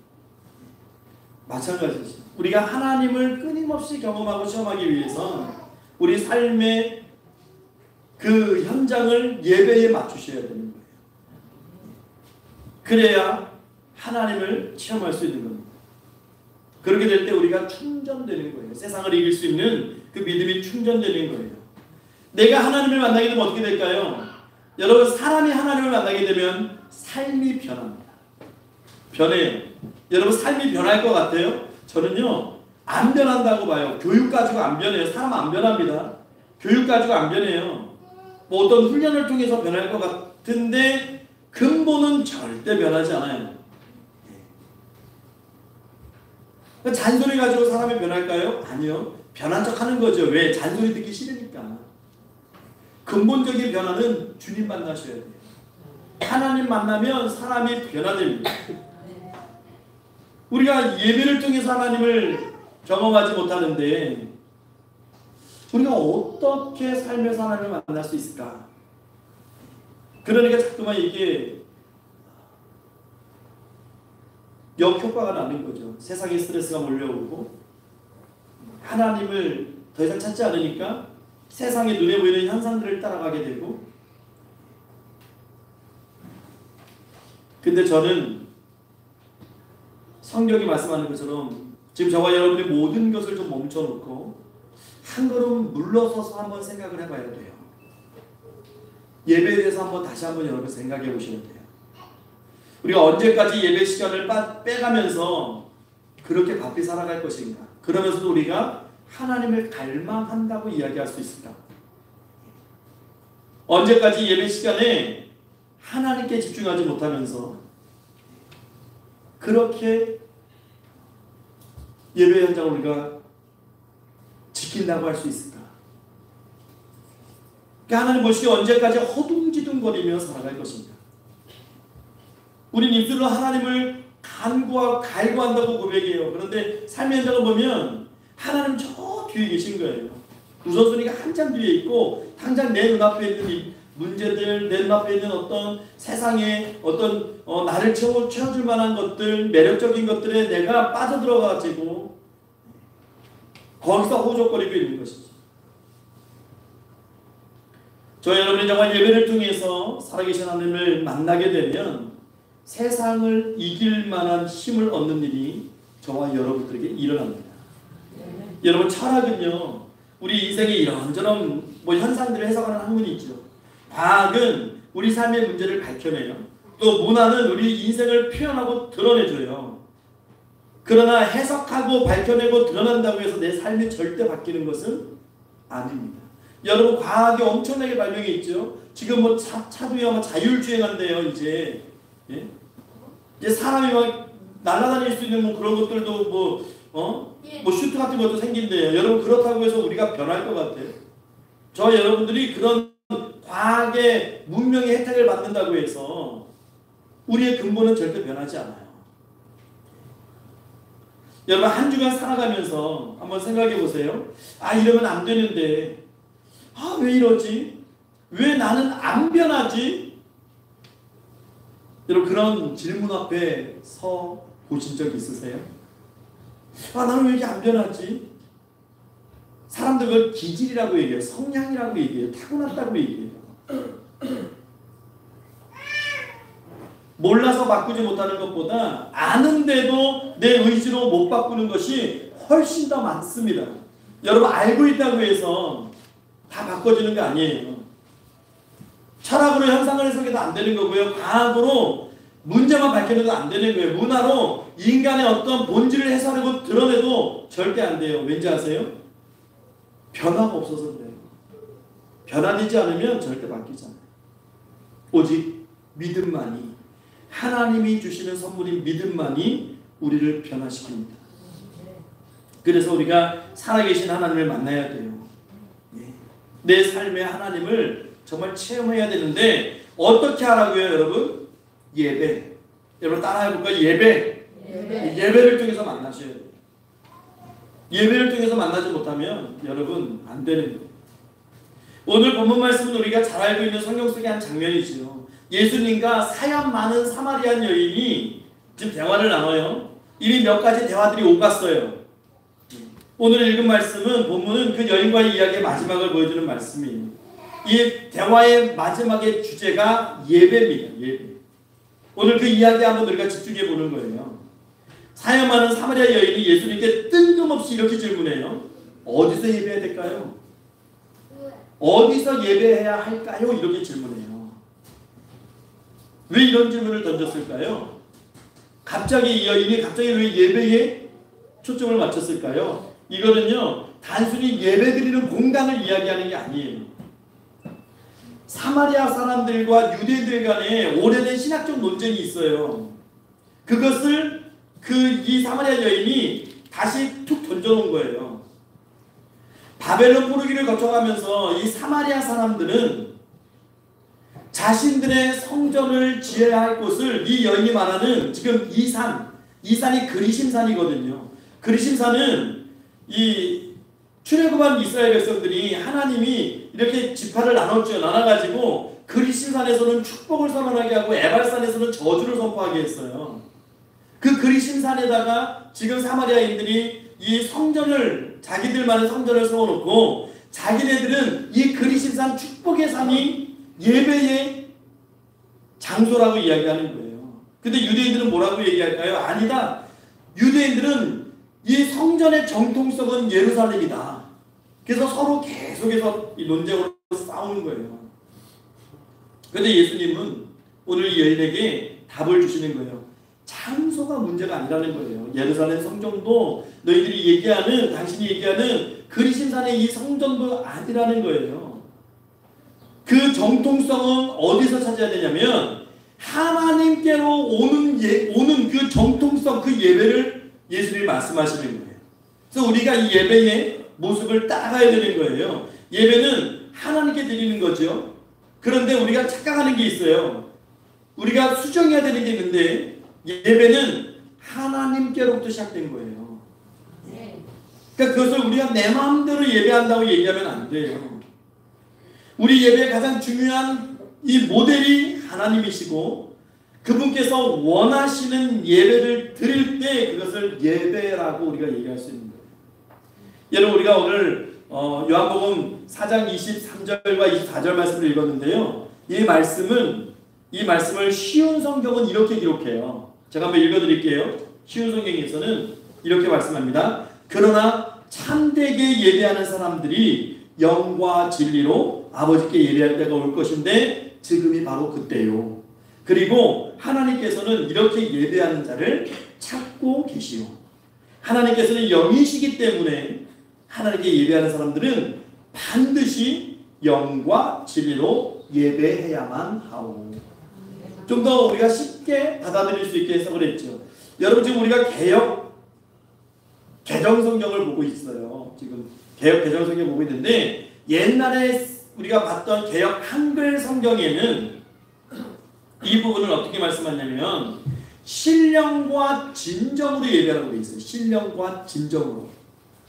마찬가지죠. 우리가 하나님을 끊임없이 경험하고 체험하기 위해서 우리 삶의 그 현장을 예배에 맞추셔야 되는 거예요. 그래야 하나님을 체험할 수 있는 겁니다. 그렇게 될 때 우리가 충전되는 거예요. 세상을 이길 수 있는 그 믿음이 충전되는 거예요. 내가 하나님을 만나게 되면 어떻게 될까요? 여러분 사람이 하나님을 만나게 되면 삶이 변합니다. 변해요. 여러분 삶이 변할 것 같아요? 저는요 안 변한다고 봐요. 교육 가지고 안 변해요. 사람 안 변합니다. 교육 가지고 안 변해요. 뭐 어떤 훈련을 통해서 변할 것 같은데 근본은 절대 변하지 않아요. 잔소리 가지고 사람이 변할까요? 아니요. 변한 척 하는 거죠. 왜? 잔소리 듣기 싫으니까. 근본적인 변화는 주님 만나셔야 돼요. 하나님 만나면 사람이 변화됩니다. 우리가 예배를 통해서 하나님을 경험하지 못하는데 우리가 어떻게 삶에서 하나님을 만날 수 있을까? 그러니까 자꾸만 이게 역효과가 나는 거죠. 세상에 스트레스가 몰려오고 하나님을 더 이상 찾지 않으니까 세상에 눈에 보이는 현상들을 따라가게 되고, 근데 저는 성경이 말씀하는 것처럼 지금 저와 여러분이 모든 것을 좀 멈춰놓고 한 걸음 물러서서 한번 생각을 해봐야 돼요. 예배에 대해서 한번 다시 한번 여러분 생각해 보셔야 돼요. 우리가 언제까지 예배 시간을 빼가면서 그렇게 바삐 살아갈 것인가? 그러면서도 우리가 하나님을 갈망한다고 이야기할 수 있을까? 언제까지 예배 시간에 하나님께 집중하지 못하면서 그렇게 예배 현장을 우리가 지킨다고 할 수 있을까? 그러니까 하나님 보시기에 언제까지 허둥지둥거리며 살아갈 것인가? 우린 입술로 하나님을 간구하고 갈구한다고 고백해요. 그런데 삶의 현장을 보면 하나님 저 뒤에 계신 거예요. 우선순위가 한참 뒤에 있고 당장 내 눈앞에 있는 이 문제들, 내 눈앞에 있는 어떤 세상에 어떤 나를 채워줄 만한 것들, 매력적인 것들에 내가 빠져들어가지고 거기서 호적거리고 있는 것이죠. 저 여러분이 정말 예배를 통해서 살아계신 하나님을 만나게 되면 세상을 이길 만한 힘을 얻는 일이 저와 여러분들에게 일어납니다. 여러분, 철학은요 우리 인생의 이런저런 현상들을 해석하는 학문이 있죠. 과학은 우리 삶의 문제를 밝혀내요. 또 문화는 우리 인생을 표현하고 드러내줘요. 그러나 해석하고 밝혀내고 드러난다고 해서 내 삶이 절대 바뀌는 것은 아닙니다. 여러분, 과학이 엄청나게 발명이 있죠. 지금 차도야 자율주행한대요. 이제 사람이 막 날아다닐 수 있는 그런 것들도 슈트 같은 것도 생긴대요. 여러분, 그렇다고 해서 우리가 변할 것 같아요? 저 여러분들이 그런 과학의 문명의 혜택을 받는다고 해서 우리의 근본은 절대 변하지 않아요. 여러분, 한 주간 살아가면서 한번 생각해 보세요. 이러면 안 되는데 왜 이러지? 왜 나는 안 변하지? 여러분, 그런 질문 앞에 서 보신 적 있으세요? 나는 왜 이렇게 안 변하지? 사람들 그걸 기질이라고 얘기해요. 성향이라고 얘기해요. 타고났다고 얘기해요. 몰라서 바꾸지 못하는 것보다 아는데도 내 의지로 못 바꾸는 것이 훨씬 더 많습니다. 여러분, 알고 있다고 해서 다 바꿔지는 게 아니에요. 철학으로 현상을 해석해도 안 되는 거고요. 과학으로 문제만 밝혀내도 안 되는 거예요. 문화로 인간의 어떤 본질을 해석하고 드러내도 절대 안 돼요. 왠지 아세요? 변화가 없어서 그래요. 변화되지 않으면 절대 바뀌지 않아요. 오직 믿음만이, 하나님이 주시는 선물인 믿음만이 우리를 변화시킵니다. 그래서 우리가 살아계신 하나님을 만나야 돼요. 내 삶의 하나님을 정말 체험해야 되는데 어떻게 하라고요, 여러분? 예배. 여러분 따라해볼까요? 예배를 통해서 만나셔야 돼요. 예배를 통해서 만나지 못하면 여러분 안 되는 거예요. 오늘 본문 말씀은 우리가 잘 알고 있는 성경 속의 한 장면이지요. 예수님과 사연 많은 사마리안 여인이 지금 대화를 나눠요. 이미 몇 가지 대화들이 오갔어요. 오늘 읽은 말씀은, 본문은 그 여인과의 이야기의 마지막을 보여주는 말씀이에요. 이 대화의 마지막의 주제가 예배입니다. 예배. 오늘 그 이야기 한번 우리가 집중해 보는 거예요. 사연 많은 사마리아 여인이 예수님께 뜬금없이 이렇게 질문해요. 어디서 예배해야 될까요? 어디서 예배해야 할까요? 이렇게 질문해요. 왜 이런 질문을 던졌을까요? 갑자기 이 여인이 왜 예배에 초점을 맞췄을까요? 이거는요, 단순히 예배드리는 공간을 이야기하는 게 아니에요. 사마리아 사람들과 유대인들 간에 오래된 신학적 논쟁이 있어요. 그것을 이 사마리아 여인이 다시 툭 던져놓은 거예요. 바벨론 포로기를 거쳐가면서 이 사마리아 사람들은 자신들의 성전을 지어야 할 곳을 이 여인이 말하는 지금 이 산이 그리심산이거든요. 그리심산은 이 출애굽한 이스라엘 백성들이 하나님이 이렇게 지파를 나눠가지고 그리심산에서는 축복을 선언하게 하고 에발산에서는 저주를 선포하게 했어요. 그 그리심산에다가 지금 사마리아인들이 이 성전을, 자기들만의 성전을 세워놓고 자기네들은 이 그리심산 축복의 산이 예배의 장소라고 이야기하는 거예요. 근데 유대인들은 뭐라고 얘기할까요? 아니다. 유대인들은 이 성전의 정통성은 예루살렘이다. 그래서 서로 계속해서 이 논쟁으로 싸우는 거예요. 그런데 예수님은 오늘 이 여인에게 답을 주시는 거예요. 장소가 문제가 아니라는 거예요. 예루살렘 성전도 너희들이 당신이 얘기하는 그리심산의 이 성전도 아니라는 거예요. 그 정통성은 어디서 찾아야 되냐면 하나님께로 오는 그 정통성, 그 예배를 예수님이 말씀하시는 거예요. 그래서 우리가 이 예배의 모습을 따라가야 되는 거예요. 예배는 하나님께 드리는 거죠. 그런데 우리가 착각하는 게 있어요. 우리가 수정해야 되는 게 있는데 예배는 하나님께로부터 시작된 거예요. 그러니까 그것을 우리가 내 마음대로 예배한다고 얘기하면 안 돼요. 우리 예배의 가장 중요한 이 모델이 하나님이시고 그분께서 원하시는 예배를 드릴 때 그것을 예배라고 우리가 얘기할 수 있는 거예요. 여러분, 우리가 오늘 요한복음 4장 23절과 24절 말씀을 읽었는데요. 이 말씀을 쉬운 성경은 이렇게 기록해요. 제가 한번 읽어드릴게요. 쉬운 성경에서는 이렇게 말씀합니다. 그러나 참되게 예배하는 사람들이 영과 진리로 아버지께 예배할 때가 올 것인데 지금이 바로 그때요. 그리고 하나님께서는 이렇게 예배하는 자를 찾고 계시오. 하나님께서는 영이시기 때문에 하나님께 예배하는 사람들은 반드시 영과 진리로 예배해야만 하오. 좀 더 우리가 쉽게 받아들일 수 있게 해석을 했죠. 여러분, 지금 우리가 개정 성경을 보고 있어요. 지금 개정 성경 보고 있는데 옛날에 우리가 봤던 개역 한글 성경에는 이 부분을 어떻게 말씀하냐면 신령과 진정으로 예배하라고 되어 있어요. 신령과 진정으로.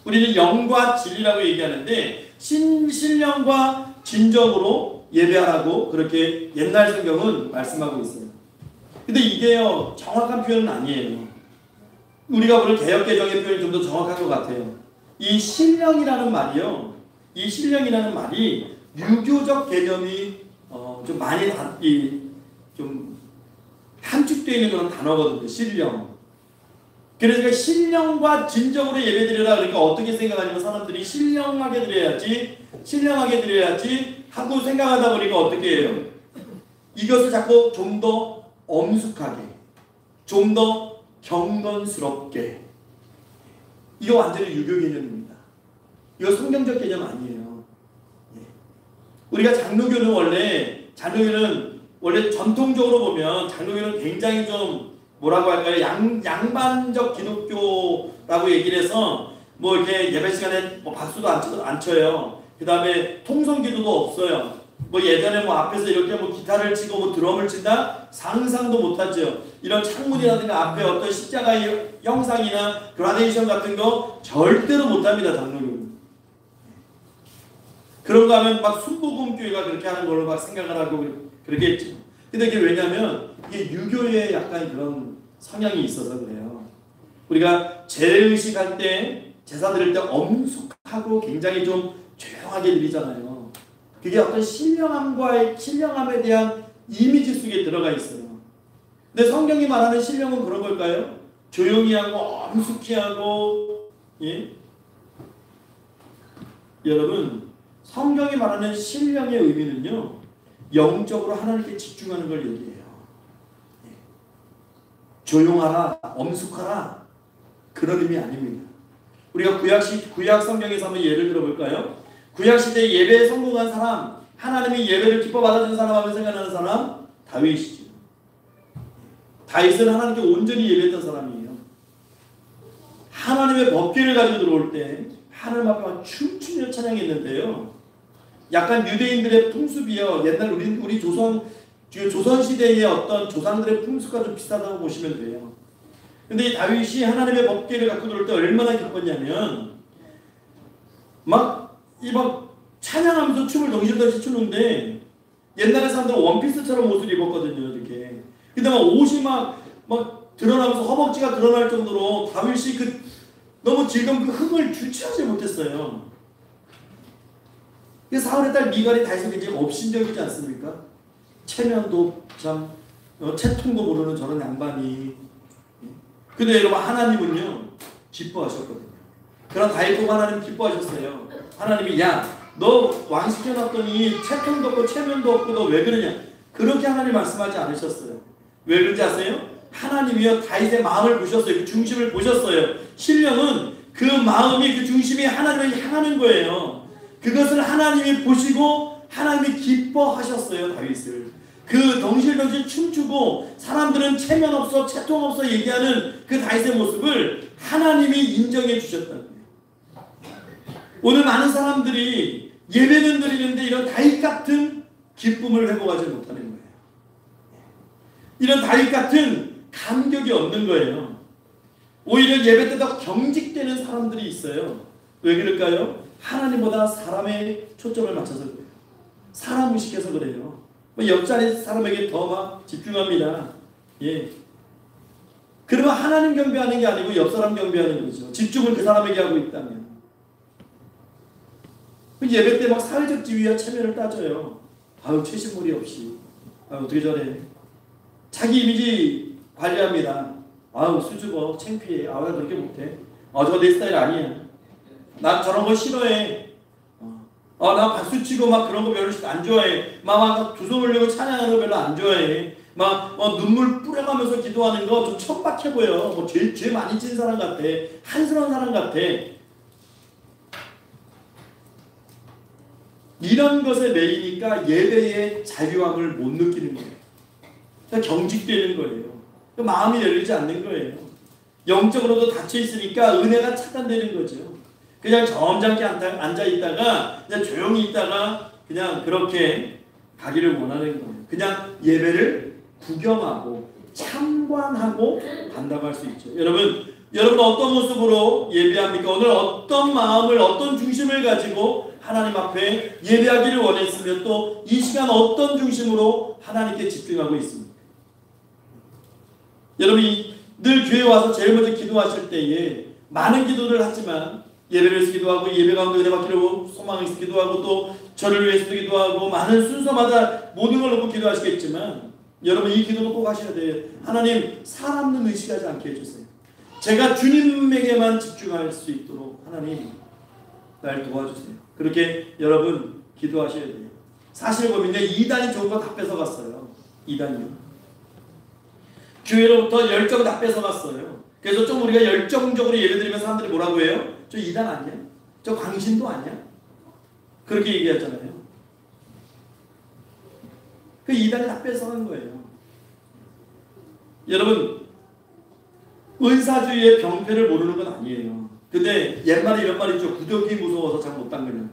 우리는 영과 진리라고 얘기하는데 신령과 진정으로 예배하라고 그렇게 옛날 성경은 말씀하고 있어요. 근데 이게요, 정확한 표현은 아니에요. 우리가 보는 개역개정의 표현이 좀 더 정확한 것 같아요. 이 신령이라는 말이요, 이 신령이라는 말이 유교적 개념이 좀 많이 좀 함축되어 있는 그런 단어거든요. 신령. 그래서 신령과 진정으로 예배드리라 그러니까 어떻게 생각하냐면 사람들이 신령하게 드려야지 하고 생각하다 보니까 어떻게 해요? 이것을 자꾸 좀 더 엄숙하게, 좀 더 경건스럽게. 이거 완전히 유교 개념입니다. 이거 성경적 개념 아니에요. 우리가 장로교는 원래 전통적으로 보면 장로교는 굉장히 좀 뭐라고 할까요? 양반적 기독교라고 얘기를 해서 뭐 이렇게 예배 시간에 뭐 박수도 안 쳐요. 그 다음에 통성기도도 없어요. 뭐 예전에 뭐 앞에서 이렇게 뭐 기타를 치고 뭐 드럼을 친다? 상상도 못하죠. 이런 창문이라든가 앞에 어떤 십자가의 형상이나 그라데이션 같은 거 절대로 못합니다. 장로교는. 그런 거 하면 막 순복음교회가 그렇게 하는 걸로 막 생각을 하고 그렇게 했죠. 근데 이게 왜냐면 이게 유교의 약간 그런 성향이 있어서 그래요. 우리가 제의식할 때, 제사 드릴 때 엄숙하고 굉장히 좀 조용하게 드리잖아요. 그게 어떤 신령함에 대한 이미지 속에 들어가 있어요. 근데 성경이 말하는 신령은 그런 걸까요? 조용히 하고 엄숙히 하고, 예? 여러분, 성경이 말하는 신령의 의미는요, 영적으로 하나님께 집중하는 걸 얘기해요. 조용하라, 엄숙하라. 그런 의미 아닙니다. 우리가 구약 성경에서 한번 예를 들어볼까요? 구약 시대 예배에 성공한 사람, 하나님이 예배를 기뻐 받아준 사람 하면 생각나는 사람 다윗이죠. 다윗은 하나님께 온전히 예배했던 사람이에요. 하나님의 법궤를 가지고 들어올 때 하나님 앞에 막 춤추며 찬양했는데요. 약간 유대인들의 풍습이요. 옛날 우리 조선 시대의 어떤 조상들의 풍습과 좀 비슷하다고 보시면 돼요. 근데 이 다윗이 하나님의 법궤를 갖고 들어올 때 얼마나 기뻤냐면 막 찬양하면서 춤을 덩실덩실 추는데 옛날에 사람들은 원피스처럼 옷을 입었거든요. 이렇게. 근데 막 옷이 막 드러나면서 허벅지가 드러날 정도로 다윗이 너무 즐거운 그 흥을 주체하지 못했어요. 사울의 딸 미갈이 다윗을 굉장히 업신적이지 않습니까? 체면도 참 채통도 모르는 저런 양반이. 근데 여러분 하나님은요 기뻐하셨거든요. 그런 다윗 보고 하나님 기뻐하셨어요. 하나님이 너 왕 시켜놨더니 채통도 없고 체면도 없고 너 왜 그러냐. 그렇게 하나님 말씀하지 않으셨어요. 왜 그런지 아세요? 하나님이요 다윗의 마음을 보셨어요. 그 중심을 보셨어요. 신령은 그 마음이 그 중심이 하나님을 향하는 거예요. 그것을 하나님이 보시고 하나님이 기뻐하셨어요. 다윗을. 그 덩실덩실 춤추고 사람들은 체면 없어 채통 없어 얘기하는 그 다윗의 모습을 하나님이 인정해 주셨다는 거예요. 오늘 많은 사람들이 예배는 드리는데 이런 다윗 같은 기쁨을 회복하지 못하는 거예요. 이런 다윗 같은 감격이 없는 거예요. 오히려 예배 때 더 경직되는 사람들이 있어요. 왜 그럴까요? 하나님보다 사람의 초점을 맞춰서 그래요. 사람 의식해서 그래요. 옆자리 사람에게 더 막 집중합니다. 예. 그러면 하나님 경배하는 게 아니고 옆 사람 경배하는 거죠. 집중을 그 사람에게 하고 있다면. 예배 때 막 사회적 지위와 체면을 따져요. 아유 최신물이 없이. 아유 어떻게 저래. 자기 이미지 관리합니다. 아우 수줍어 창피해. 나 그렇게 못해. 저거 내 스타일 아니야. 나 저런 거 싫어해. 나 박수치고 막 그런 거 별로 안 좋아해. 막 두 손 올리고 찬양하는 거 별로 안 좋아해. 눈물 뿌려가면서 기도하는 거 좀 천박해 보여. 죄 많이 진 사람 같아. 한스러운 사람 같아. 이런 것에 매이니까 예배의 자유함을 못 느끼는 거예요. 경직되는 거예요. 마음이 열리지 않는 거예요. 영적으로도 닫혀 있으니까 은혜가 차단되는 거죠. 그냥 점잖게 앉아 있다가 그냥 조용히 있다가 그냥 그렇게 가기를 원하는 거예요. 그냥 예배를 구경하고 참관하고 간다고 할 수 있죠. 여러분 어떤 모습으로 예배합니까? 오늘 어떤 마음을 어떤 중심을 가지고 하나님 앞에 예배하기를 원했으며 또 이 시간 어떤 중심으로 하나님께 집중하고 있습니까? 여러분이 늘 교회 와서 제일 먼저 기도하실 때에 많은 기도를 하지만 예배를 위해서 기도하고 예배 가운데 은혜 받기로 소망해서 기도하고 또 저를 위해서도 기도하고 많은 순서마다 모든 걸 놓고 기도하시겠지만 여러분 이 기도도 꼭 하셔야 돼요. 하나님 사람은 의식하지 않게 해주세요. 제가 주님에게만 집중할 수 있도록 하나님 날 도와주세요. 그렇게 여러분 기도하셔야 돼요. 사실 보면요 이단이 좋은 거 다 뺏어갔어요. 이단이요. 교회로부터 열정 다 뺏어갔어요. 그래서 좀 우리가 열정적으로 예배 드리면 사람들이 뭐라고 해요? 저 이단 아니야? 저 광신도 아니야? 그렇게 얘기하잖아요. 그 이단이 다 뺏어간 거예요. 여러분 은사주의의 병폐를 모르는 건 아니에요. 근데 옛말에 이런 말이 있죠. 구더기 무서워서 잘 못 닦느냐고.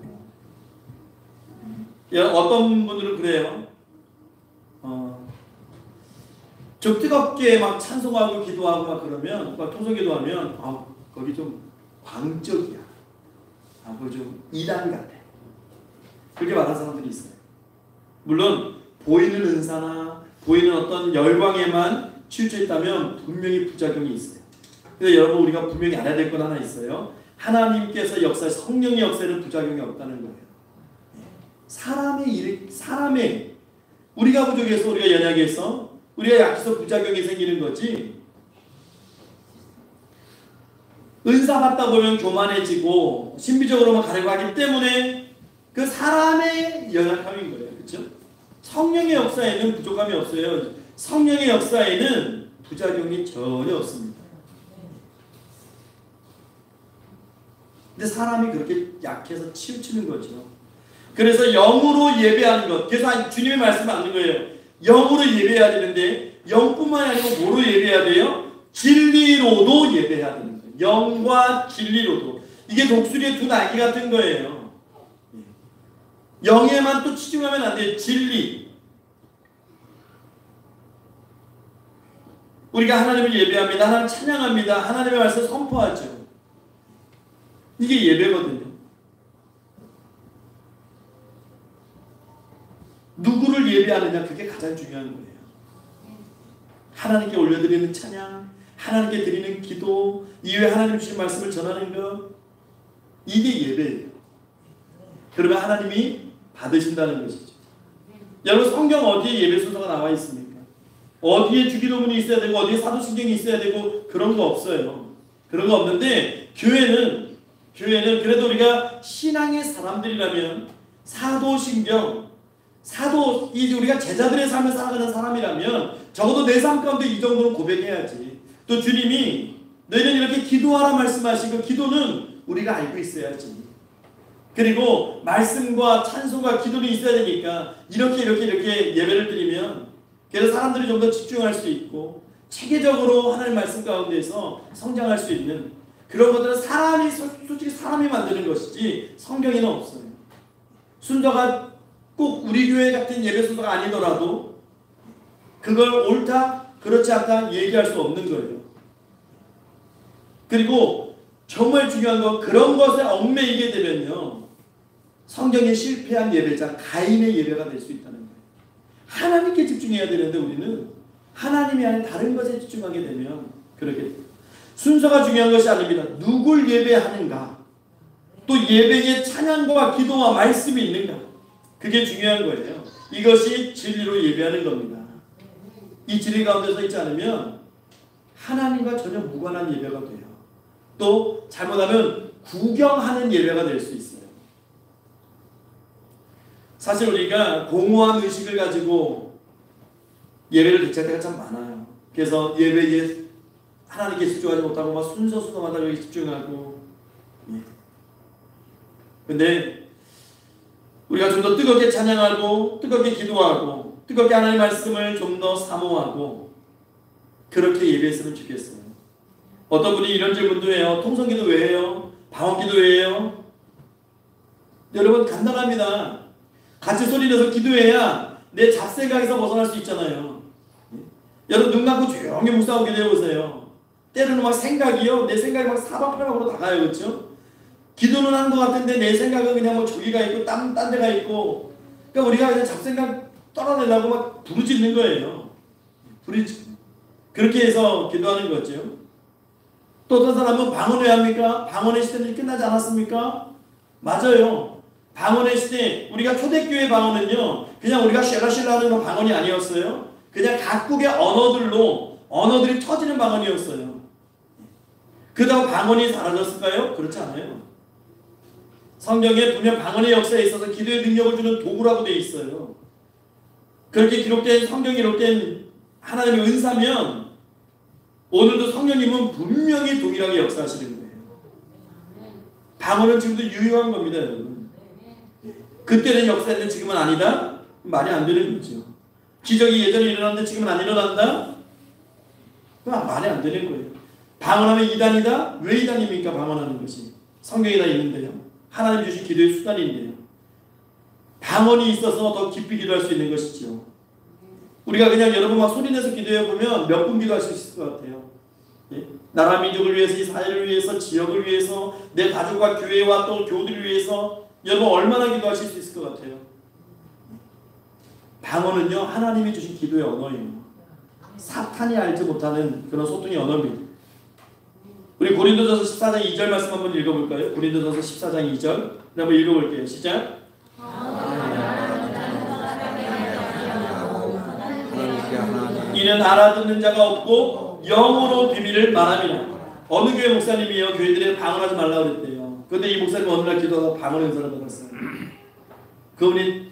어떤 분들은 그래요. 좀 뜨겁게 막 찬송하고 기도하고 막 그러면 막 통성 기도하면 거기 좀 광적이야. 그거 좀 이단 같아. 그렇게 말하는 사람들이 있어요. 물론 보이는 은사나 보이는 어떤 열광에만 치우쳐있다면 분명히 부작용이 있어요. 근데 여러분 우리가 분명히 알아야 될 건 하나 있어요. 하나님께서 성령의 역사에는 부작용이 없다는 거예요. 사람의 우리가 부족해서 우리가 연약해서 우리가 약해서 부작용이 생기는 거지. 은사 받다 보면 교만해지고 신비적으로만 가려고 하기 때문에 그 사람의 연약함인 거예요. 그렇죠? 성령의 역사에는 부족함이 없어요. 성령의 역사에는 부작용이 전혀 없습니다. 근데 사람이 그렇게 약해서 치우치는 거죠. 그래서 영으로 예배하는 것. 그래서 주님의 말씀 맞는 거예요. 영으로 예배해야 되는데 영뿐만 아니고 뭐로 예배해야 돼요? 진리로도 예배해야 되는 거예요. 영과 진리로도. 이게 독수리의 두 날개 같은 거예요. 영에만 또 치중하면 안 돼요. 진리. 우리가 하나님을 예배합니다. 하나님 찬양합니다. 하나님의 말씀을 선포하죠. 이게 예배거든요. 누구를 예배하느냐, 그게 가장 중요한 거예요. 하나님께 올려드리는 찬양, 하나님께 드리는 기도, 이외에 하나님 주신 말씀을 전하는 것, 이게 예배예요. 그러면 하나님이 받으신다는 것이죠. 여러분, 성경 어디에 예배 순서가 나와 있습니까? 어디에 주기도문이 있어야 되고 어디에 사도신경이 있어야 되고 그런 거 없어요. 그런 거 없는데 교회는 그래도 우리가 신앙의 사람들이라면 사도신경, 이제 우리가 제자들의 삶을 살아가는 사람이라면 적어도 내 삶 가운데 이 정도는 고백해야지. 또 주님이 너희는 이렇게 기도하라 말씀하시고 기도는 우리가 알고 있어야지. 그리고 말씀과 찬송과 기도는 있어야 되니까 이렇게 예배를 드리면 그래서 사람들이 좀 더 집중할 수 있고 체계적으로 하나님의 말씀 가운데서 성장할 수 있는 그런 것들은 솔직히 사람이 만드는 것이지 성경에는 없어요. 순서가 꼭 우리 교회 같은 예배 순서가 아니더라도 그걸 옳다 그렇지 않다 얘기할 수 없는 거예요. 그리고 정말 중요한 건 그런 것에 얽매이게 되면요, 성경에 실패한 예배자 가인의 예배가 될 수 있다는 거예요. 하나님께 집중해야 되는데 우리는 하나님이 아닌 다른 것에 집중하게 되면 그렇게 돼요. 순서가 중요한 것이 아닙니다. 누굴 예배하는가, 또 예배에 찬양과 기도와 말씀이 있는가, 그게 중요한 거예요. 이것이 진리로 예배하는 겁니다. 이 진리 가운데서 있지 않으면 하나님과 전혀 무관한 예배가 돼요. 또 잘못하면 구경하는 예배가 될 수 있어요. 사실 우리가 공허한 의식을 가지고 예배를 대체할 때가 참 많아요. 그래서 예배에 하나님께 집중하지 못하고 막 순서마다 여기 집중하고. 근데 우리가 좀 더 뜨겁게 찬양하고 뜨겁게 기도하고 뜨겁게 하나님의 말씀을 좀 더 사모하고 그렇게 예배했으면 좋겠어요. 어떤 분이 이런 질문도 해요. 통성기도 왜 해요? 방언기도 왜 해요? 여러분 간단합니다. 같이 소리내서 기도해야 내 잡생각에서 벗어날 수 있잖아요. 여러분 눈 감고 조용히 묵상하고 기도해보세요. 때로는 막 생각이요, 내 생각이 막 사방팔방으로 나가요. 그렇죠? 기도는 하는 것 같은데 내 생각은 그냥 뭐 저기가 있고 딴 데가 있고, 그러니까 우리가 그냥 잡생각 떨어내려고 막 부르짖는 거예요. 그렇게 해서 기도하는 거죠. 또 어떤 사람은 방언 왜 합니까? 방언의 시대는 끝나지 않았습니까? 맞아요. 방언의 시대, 우리가 초대교회 방언은요, 그냥 우리가 쉐라실라 하는 방언이 아니었어요. 그냥 각국의 언어들이 터지는 방언이었어요. 그러다가 방언이 사라졌을까요? 그렇지 않아요. 성경에 보면 방언의 역사에 있어서 기도의 능력을 주는 도구라고 되어 있어요. 그렇게 기록된, 성경에 기록된 하나님의 은사면 오늘도 성령님은 분명히 동일하게 역사하시는 거예요. 방언은 지금도 유효한 겁니다, 여러분. 그때는 역사했는데 지금은 아니다? 말이 안 되는 거죠. 기적이 예전에 일어났는데 지금은 안 일어난다? 그건 말이 안 되는 거예요. 방언하면 이단이다? 왜 이단입니까? 방언하는 것이. 성경에 다 있는데요. 하나님 주신 기도의 수단인데요. 방언이 있어서 더 깊이 기도할 수 있는 것이죠. 우리가 그냥 여러분 막 소리내서 기도해보면 몇 분 기도할 수 있을 것 같아요. 예? 나라 민족을 위해서, 이 사회를 위해서, 지역을 위해서, 내 가족과 교회와 또 교우들을 위해서 여러분 얼마나 기도하실 수 있을 것 같아요. 방언은요, 하나님이 주신 기도의 언어예요. 사탄이 알지 못하는 그런 소통의 언어입니다. 우리 고린도전서 14장 2절 말씀 한번 읽어볼까요? 고린도전서 14장 2절 한번 읽어볼게요. 시작. 이는 알아듣는 자가 없고 영으로 비밀을 말함이라. 어느 교회 목사님이요, 교회들에 방언하지 말라고 그랬대요. 그런데 이 목사님 어느 날 기도하다 방언의 은사를 받았어요. 그분이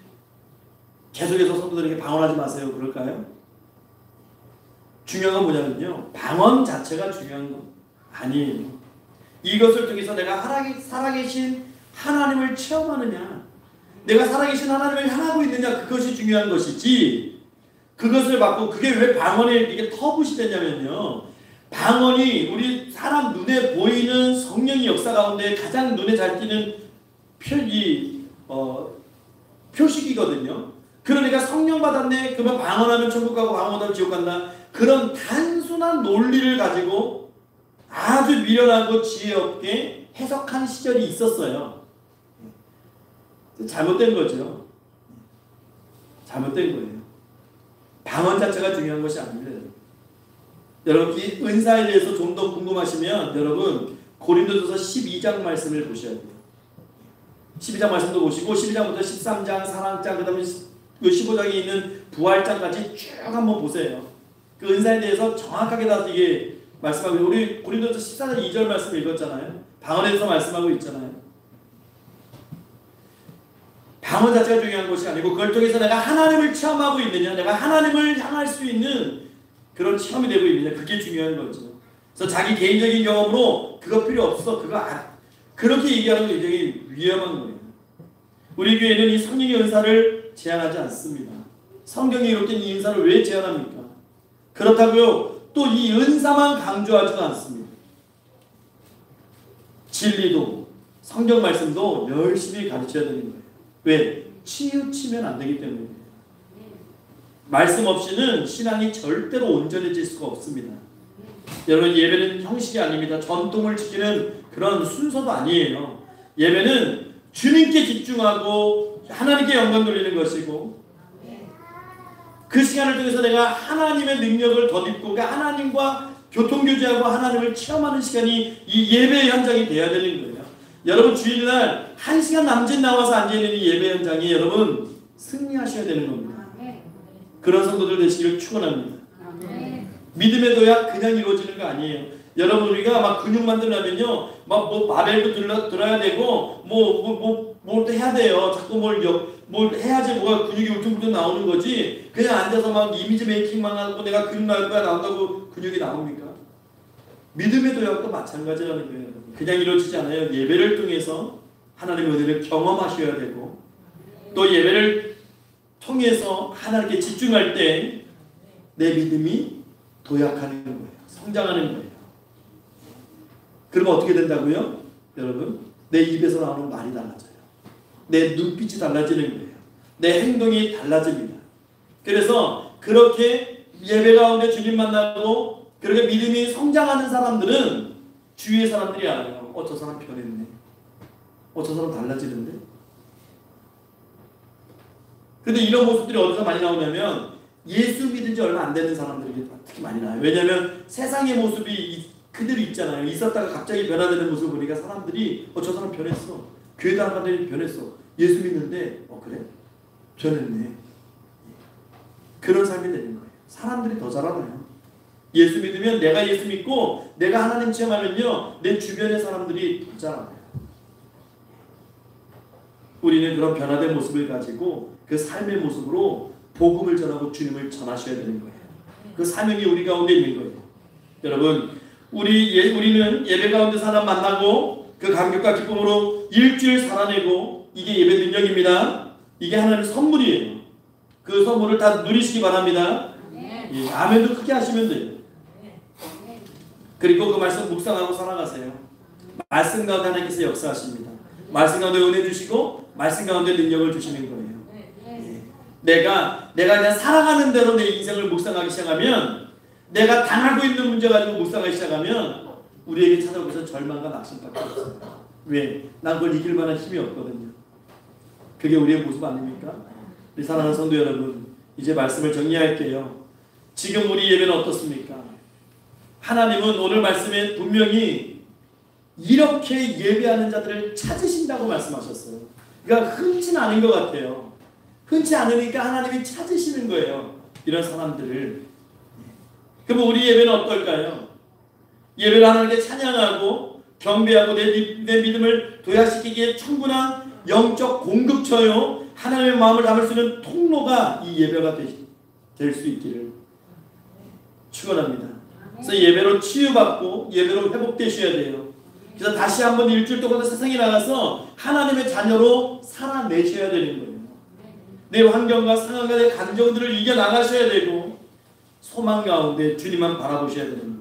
계속해서 성도들에게 방언하지 마세요 그럴까요? 중요한 건 뭐냐면요, 방언 자체가 중요한 건 아니에요. 이것을 통해서 내가 살아계신 하나님을 체험하느냐, 내가 살아계신 하나님을 향하고 있느냐, 그것이 중요한 것이지, 그것을 받고, 그게 왜 방언에 이게 터붓이 되냐면요, 방언이 우리 사람 눈에 보이는 성령의 역사 가운데 가장 눈에 잘 띄는 표식이거든요. 그러니까 성령 받았네, 그러면 방언하면 천국 가고 방언하면 지옥 간다, 그런 단순한 논리를 가지고 아주 미련하고 지혜 없게 해석한 시절이 있었어요. 잘못된 거죠. 잘못된 거예요. 방언 자체가 중요한 것이 아닙니다. 여러분, 이 은사에 대해서 좀 더 궁금하시면 여러분 고린도전서 12장 말씀을 보셔야 돼요. 12장 말씀도 보시고 12장부터 13장 사랑장, 그 다음에 15장에 있는 부활장까지 쭉 한번 보세요. 그 은사에 대해서 정확하게 다 이게 말씀하고, 우리 고린도전서 14장 2절 말씀 읽었잖아요. 방언에 대해서 말씀하고 있잖아요. 방언 자체가 중요한 것이 아니고 그걸 통해서 내가 하나님을 체험하고 있느냐, 내가 하나님을 향할 수 있는 그런 체험이 되고 있느냐, 그게 중요한 거죠. 그래서 자기 개인적인 경험으로 그거 필요 없어, 그렇게 얘기하는 건 굉장히 위험한 거예요. 우리 교회는 이 성령의 은사를 제한하지 않습니다. 성경에 이렇게 이 은사를 왜 제한합니까? 그렇다고요 또 이 은사만 강조하지도 않습니다. 진리도 성경 말씀도 열심히 가르쳐야 되는 거예요. 왜? 치우치면 안 되기 때문에. 말씀 없이는 신앙이 절대로 온전해질 수가 없습니다. 여러분, 예배는 형식이 아닙니다. 전통을 지키는 그런 순서도 아니에요. 예배는 주님께 집중하고 하나님께 영광 돌리는 것이고, 그 시간을 통해서 내가 하나님의 능력을 덧입고, 그러니까 하나님과 교통교제하고 하나님을 체험하는 시간이 이 예배 현장이 돼야 되는 거예요. 여러분, 주일날 1시간 남짓 나와서 앉아있는 이 예배 현장이 여러분 승리하셔야 되는 겁니다. 그런 성도들 되시기를 축원합니다. 믿음의 도약 그냥 이루어지는 거 아니에요. 여러분, 우리가 막 근육 만들려면요, 막 뭐 바벨도 들어야 되고, 뭘 해야 돼요. 자꾸 뭘 해야지 뭐가 근육이 울퉁불퉁 나오는 거지. 그냥 앉아서 막 이미지 메이킹만 하고 내가 근육 나올 거야 나온다고 근육이 나옵니까? 믿음의 도약도 마찬가지라는 거예요. 그냥 이루어지지 않아요. 예배를 통해서 하나님의 은혜를 경험하셔야 되고, 또 예배를 통해서 하나님께 집중할 때 내 믿음이 도약하는 거예요. 성장하는 거예요. 그러면 어떻게 된다고요? 여러분, 내 입에서 나오는 말이 달라져요. 내 눈빛이 달라지는 거예요. 내 행동이 달라집니다. 그래서 그렇게 예배 가운데 주님 만나고 그렇게 믿음이 성장하는 사람들은 주위의 사람들이 알아요. 저 사람 변했네. 저 사람 달라지는데. 근데 이런 모습들이 어디서 많이 나오냐면 예수 믿은 지 얼마 안 되는 사람들이 특히 많이 나와요. 왜냐하면 세상의 모습이 그대로 있잖아요. 있었다가 갑자기 변화되는 모습을 보니까 사람들이 저 사람 변했어. 교회 다니는 변했어. 예수 믿는데 그래? 변했네. 그런 삶이 되는 거예요. 사람들이 더 잘 알아요. 예수 믿으면, 내가 예수 믿고 내가 하나님 체험하면요, 내 주변의 사람들이 더 잘 알아요. 우리는 그런 변화된 모습을 가지고 그 삶의 모습으로 복음을 전하고 주님을 전하셔야 되는 거예요. 그 사명이 우리 가운데 있는 거예요. 여러분, 우리는 예배 가운데 사람 만나고 그 감격과 기쁨으로 일주일 살아내고, 이게 예배 능력입니다. 이게 하나님의 선물이에요. 그 선물을 다 누리시기 바랍니다. 예, 아멘도 크게 하시면 돼요. 그리고 그 말씀 묵상하고 살아가세요. 말씀 가운데 하나님께서 역사하십니다. 말씀 가운데 은혜 주시고 말씀 가운데 능력을 주시는 거예요. 내가 그냥 살아가는 대로 내 인생을 묵상하기 시작하면, 내가 당하고 있는 문제 가지고 묵상하기 시작하면 우리에게 찾아올 것은 절망과 낙심밖에 없어요. 왜? 난 그걸 이길 만한 힘이 없거든요. 그게 우리의 모습 아닙니까? 우리 사랑하는 성도 여러분, 이제 말씀을 정리할게요. 지금 우리 예배는 어떻습니까? 하나님은 오늘 말씀에 분명히 이렇게 예배하는 자들을 찾으신다고 말씀하셨어요. 그러니까 흔치는 않은 것 같아요. 흔치 않으니까 하나님이 찾으시는 거예요. 이런 사람들을. 그럼 우리 예배는 어떨까요? 예배를 하나님께 찬양하고 경배하고 내 믿음을 도약시키기에 충분한 영적 공급처요, 하나님의 마음을 담을 수 있는 통로가 이 예배가 될 수 있기를 축원합니다. 그래서 예배로 치유받고 예배로 회복되셔야 돼요. 그래서 다시 한번 일주일 동안 세상에 나가서 하나님의 자녀로 살아내셔야 되는 거예요. 내 환경과 상황과 내 감정들을 이겨나가셔야 되고 소망 가운데 주님만 바라보셔야 되는 거예요.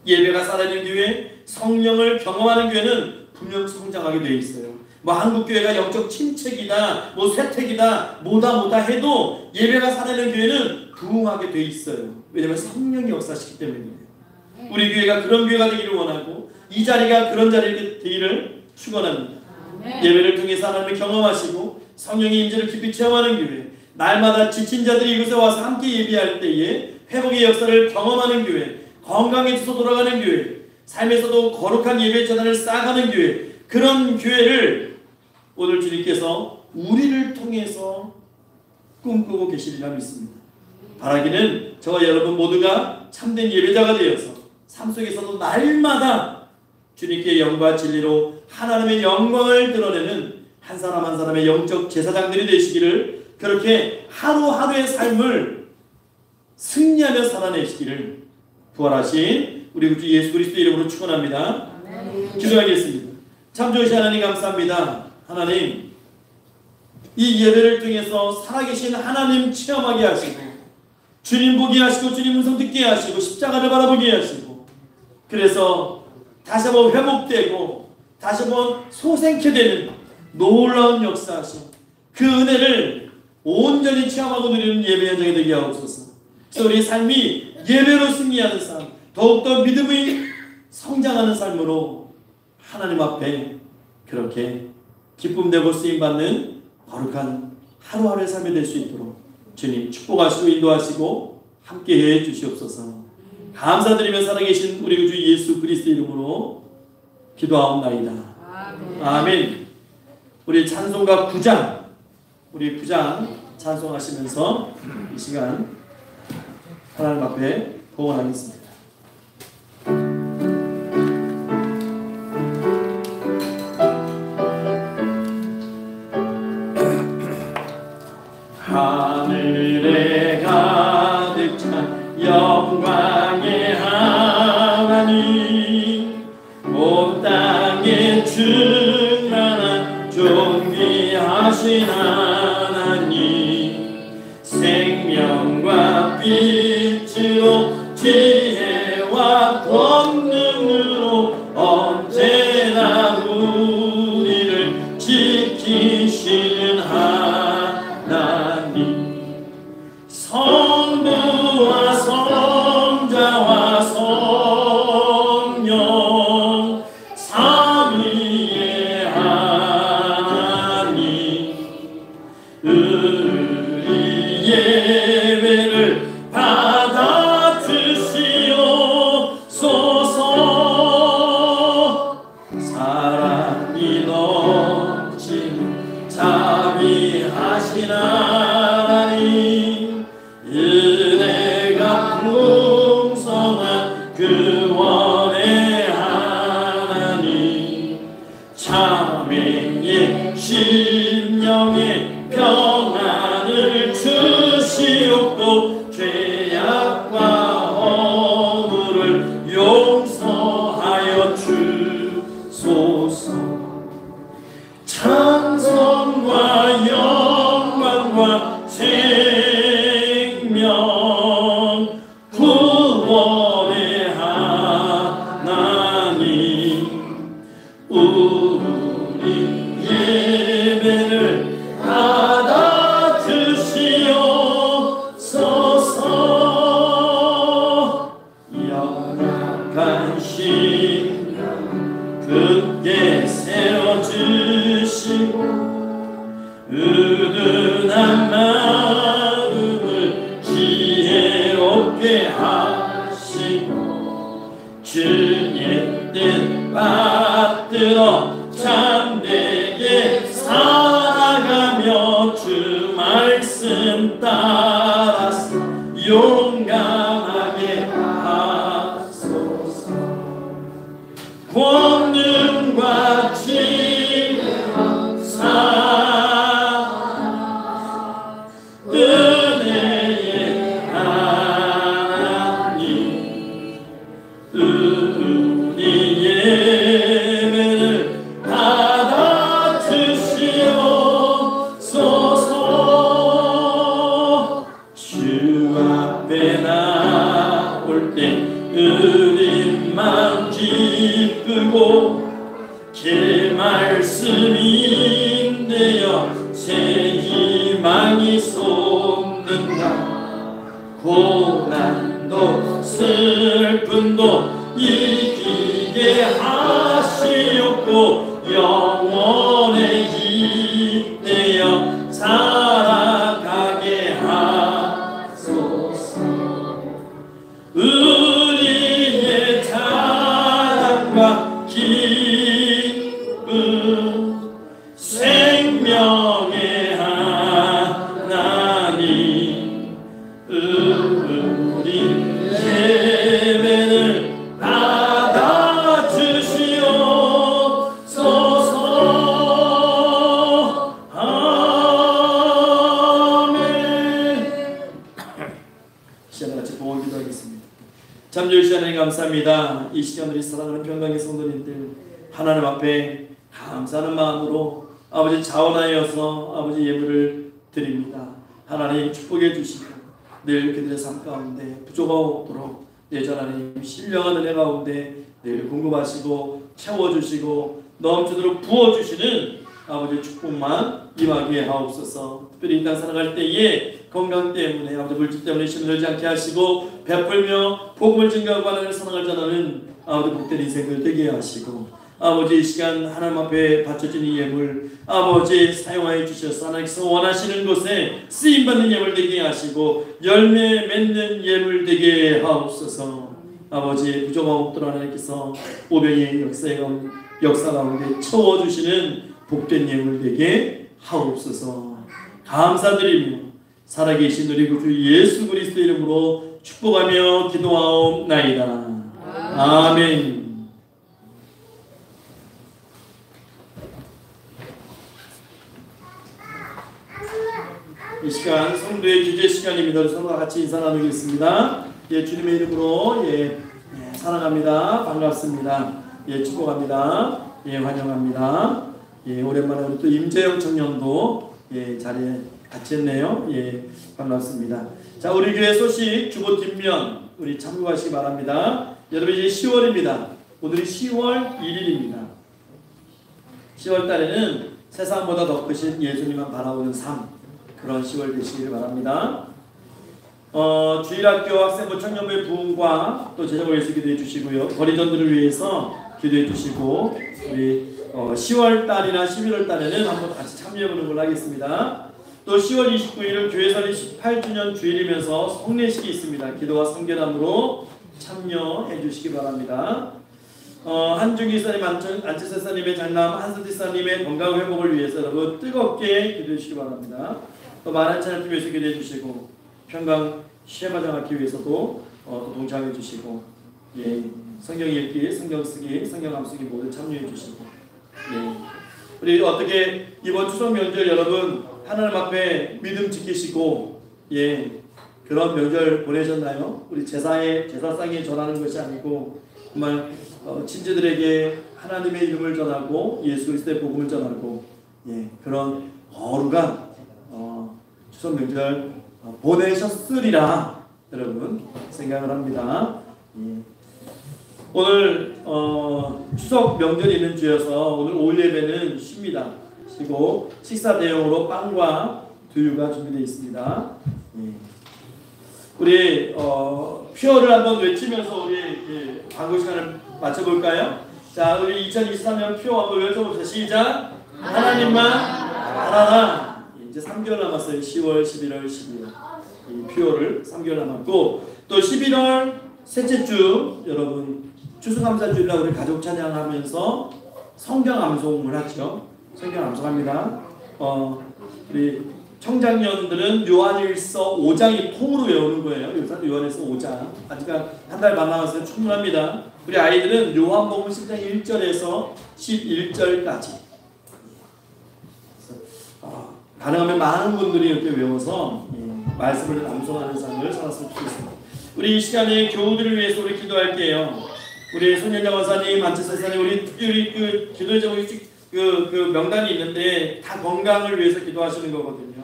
예배가 살아있는 교회, 성령을 경험하는 교회는 분명 성장하게 되어 있어요. 뭐 한국교회가 영적 침체기다, 뭐 쇠퇴기다, 뭐다 해도 예배가 살아있는 교회는 부흥하게 되어 있어요. 왜냐하면 성령이 역사시기 때문이에요. 우리 교회가 그런 교회가 되기를 원하고 이 자리가 그런 자리가 되기를 축원합니다. 예배를 통해서 하나님을 경험하시고 성령의 임재를 깊이 체험하는 교회, 날마다 지친 자들이 이곳에 와서 함께 예배할 때에 회복의 역사를 경험하는 교회, 건강해져서 돌아가는 교회, 삶에서도 거룩한 예배 전환을 쌓아가는 교회, 그런 교회를 오늘 주님께서 우리를 통해서 꿈꾸고 계시리라 믿습니다. 바라기는 저와 여러분 모두가 참된 예배자가 되어서 삶 속에서도 날마다 주님께 영과 진리로 하나님의 영광을 드러내는 한 사람 한 사람의 영적 제사장들이 되시기를, 그렇게 하루하루의 삶을 승리하며 살아내시기를 부활하신 우리 주 예수 그리스도 이름으로 축원합니다. 기도하겠습니다. 참 좋으신 하나님 감사합니다. 하나님, 이 예배를 통해서 살아계신 하나님 체험하게 하시고 주님 보게 하시고 주님 음성 듣게 하시고 십자가를 바라보게 하시고, 그래서 다시 한번 회복되고 다시 한번 소생케 되는 놀라운 역사하신 그 은혜를 온전히 체험하고 누리는 예배 현장이 되게 하옵소서. 그래서 우리 삶이 예배로 승리하는 삶, 더욱더 믿음이 성장하는 삶으로 하나님 앞에 그렇게 기쁨되고 쓰임받는 거룩한 하루하루의 삶이 될 수 있도록 주님 축복하시고 인도하시고 함께해 주시옵소서. 감사드리며 살아계신 우리 주 예수 그리스도 이름으로 기도하옵나이다. 아멘. 우리 찬송가 9장, 우리 9장 찬송하시면서 이 시간 하나님 앞에 봉헌하겠습니다. 하늘에 가득 찬 영광의 하나님, 온 땅에 충만한 존귀하신 하나님, 생명과 빛으로 지혜와 권능으로 언제나 우리를 지키시는 하나님, 성부와 성자와 성령 삼위의 하나님, 우리 예배를 받아 주시옵소서. 사랑이 넘치는 자비하신 하나님, 은혜가 풍성한 구원의 하나님, 참회의 심령의 평안을 주시옵고 죄악과 허물을 용서하여 주소서. 찬송과 영광과 생명 구원의 하나님, 우리 예배를 받아 주시옵소서. 영원한 신령 굳게 세워주시고 은은한 마음을 지혜롭게 하시고 주의 뜻 받들어 참되게 살아가며 주 말씀 따라서 용감하게 하소서. 권능과 지혜와 사랑 은혜의 하나님, 우리 되어 새 희망이 솟는다. 고난도 슬픔도 이기게 하시옵고 영원에 힘내어 살아가게 하소서. 우리의 자랑과 기쁨 생명의 하나님, 우리 예배를 받아주시옵소서. 아멘. 시간을 같이 보고 기도하겠습니다. 잠재우시 하나님 감사합니다. 이 시간 우리 사랑하는 평강의 성도님들 하나님 앞에 감사하는 마음으로 아버지 자원하여서 아버지 예물을 드립니다. 하나님 축복해 주시고 늘 그들의 삶 가운데 부족함 없도록 예전하나님 신령한 은혜 가운데 늘 공급하시고 채워주시고 넘치도록 부어주시는 아버지 축복만 임하게 하옵소서. 특별히 이 땅 살아갈 때에 건강 때문에 아버지 물질 때문에 힘들지 않게 하시고 베풀며 복음을 증가하고 하나님을 사랑을 전하는 아버지 복된 인생들 되게 하시고 아버지 이 시간 하나님 앞에 바쳐진 이 예물 아버지 사용하여 주셔서 하나님께서 원하시는 곳에 쓰임받는 예물 되게 하시고 열매 맺는 예물 되게 하옵소서. 아버지 부족함 없도록 하나님께서 오병의 역사 가운데 채워주시는 복된 예물 되게 하옵소서. 감사드리며 살아계신 우리 구주 예수 그리스도 이름으로 축복하며 기도하옵나이다. 아멘. 이 시간 성도의 기도 시간입니다. 서로 같이 인사 나누겠습니다. 예, 주님의 이름으로 사랑합니다. 반갑습니다. 예, 축복합니다. 예, 환영합니다. 예, 오랜만에 우리 또 임재영 청년도 자리에 같이 했네요. 예, 반갑습니다. 자, 우리 교회 소식 주보 뒷면 우리 참고하시기 바랍니다. 여러분 이제 10월입니다. 오늘이 10월 1일입니다. 10월 달에는 세상보다 더 크신 예수님만 바라보는 삶, 그런 10월 되시기를 바랍니다. 주일학교 학생부 청년부의 부흥과 또 제자를 위해서 기도해 주시고요. 거리전들을 위해서 기도해 주시고 우리 10월 달이나 11월 달에는 한번 같이 참여해 보는 걸로 하겠습니다. 또 10월 29일은 교회 설립 18주년 주일이면서 성례식이 있습니다. 기도와 성결함으로 참여해 주시기 바랍니다. 한중기 사님, 안치세 사님의 장남 한선지 사님의 건강 회복을 위해서 여러분 뜨겁게 기도해 주시기 바랍니다. 또 만한 찬양팀 위해서 기도해 주시고 평강 시험화장하기 위해서도 또 동참해 주시고 예, 성경 읽기, 성경 쓰기, 성경 암쓰기 모두 참여해 주시고 예. 우리 어떻게 이번 추석 명절 여러분 하나님 앞에 믿음 지키시고 예, 그런 명절 보내셨나요? 우리 제사상에 전하는 것이 아니고 정말 친지들에게 하나님의 이름을 전하고 예수 그리스도의 복음을 전하고 예, 그런 거룩한 추석 명절 보내셨으리라 여러분 생각을 합니다. 예. 오늘 추석 명절이 있는 주여서 오늘 오일 예배는 쉽니다. 쉬고 식사 대용으로 빵과 두유가 준비되어 있습니다. 예. 우리 퓨어를 한번 외치면서 우리 광고 시간을 맞춰볼까요? 자, 우리 2023년 퓨어 한번 외쳐봅시다. 시작! 하나님만 알아라. 이제 3개월 남았어요. 10월, 11월, 12월. 이 퓨어를 3개월 남았고 또 11월 셋째 주 여러분 추수감사주일날 우리 가족 찬양하면서 성경 암송을 하죠. 성경 암송합니다. 우리 청장년들은 요한일서 5장이 통으로 외우는 거예요. 요한일서 5장. 아직 한 달 반 남았어요. 충분합니다. 우리 아이들은 요한복음 10장 1절에서 11절까지. 가능하면 많은 분들이 이렇게 외워서 말씀을 암송하는 삶을 살았으면 좋겠습니다. 우리 이 시간에 교우들을 위해서 우리 기도할게요. 우리 손현정 원사님, 안치세 사님, 우리 특별히 그 기도의 제목이 그 명단이 있는데 다 건강을 위해서 기도하시는 거거든요.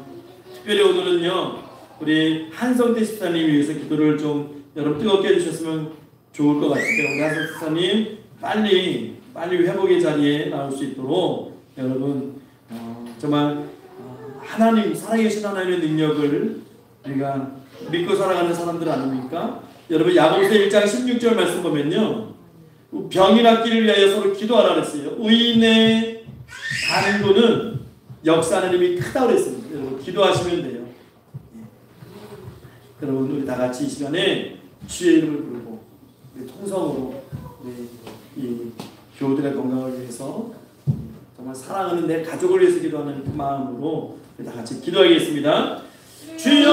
특별히 오늘은요 우리 한성태 집사님 위해서 기도를 좀 여러분 뜨겁게 해주셨으면 좋을 것 같아요. 우리 한성태 집사님 빨리 회복의 자리에 나올 수 있도록 여러분 정말 하나님, 살아계신 하나님의 능력을 우리가 믿고 살아가는 사람들 아닙니까? 여러분 야고보서 1장 16절 말씀 보면요, 병이 낫기를 위하여 서로 기도하라 그랬어요. 의인의 간구는 역사하는 힘이 크다고 그랬습니다. 여러분 기도하시면 돼요. 여러분 우리 다 같이 이 시간에 주의 이름을 부르고 우리 통성으로 우리 이 교우들의 건강을 위해서 정말 사랑하는 내 가족을 위해서 기도하는 그 마음으로 우리 다 같이 기도하겠습니다. 주여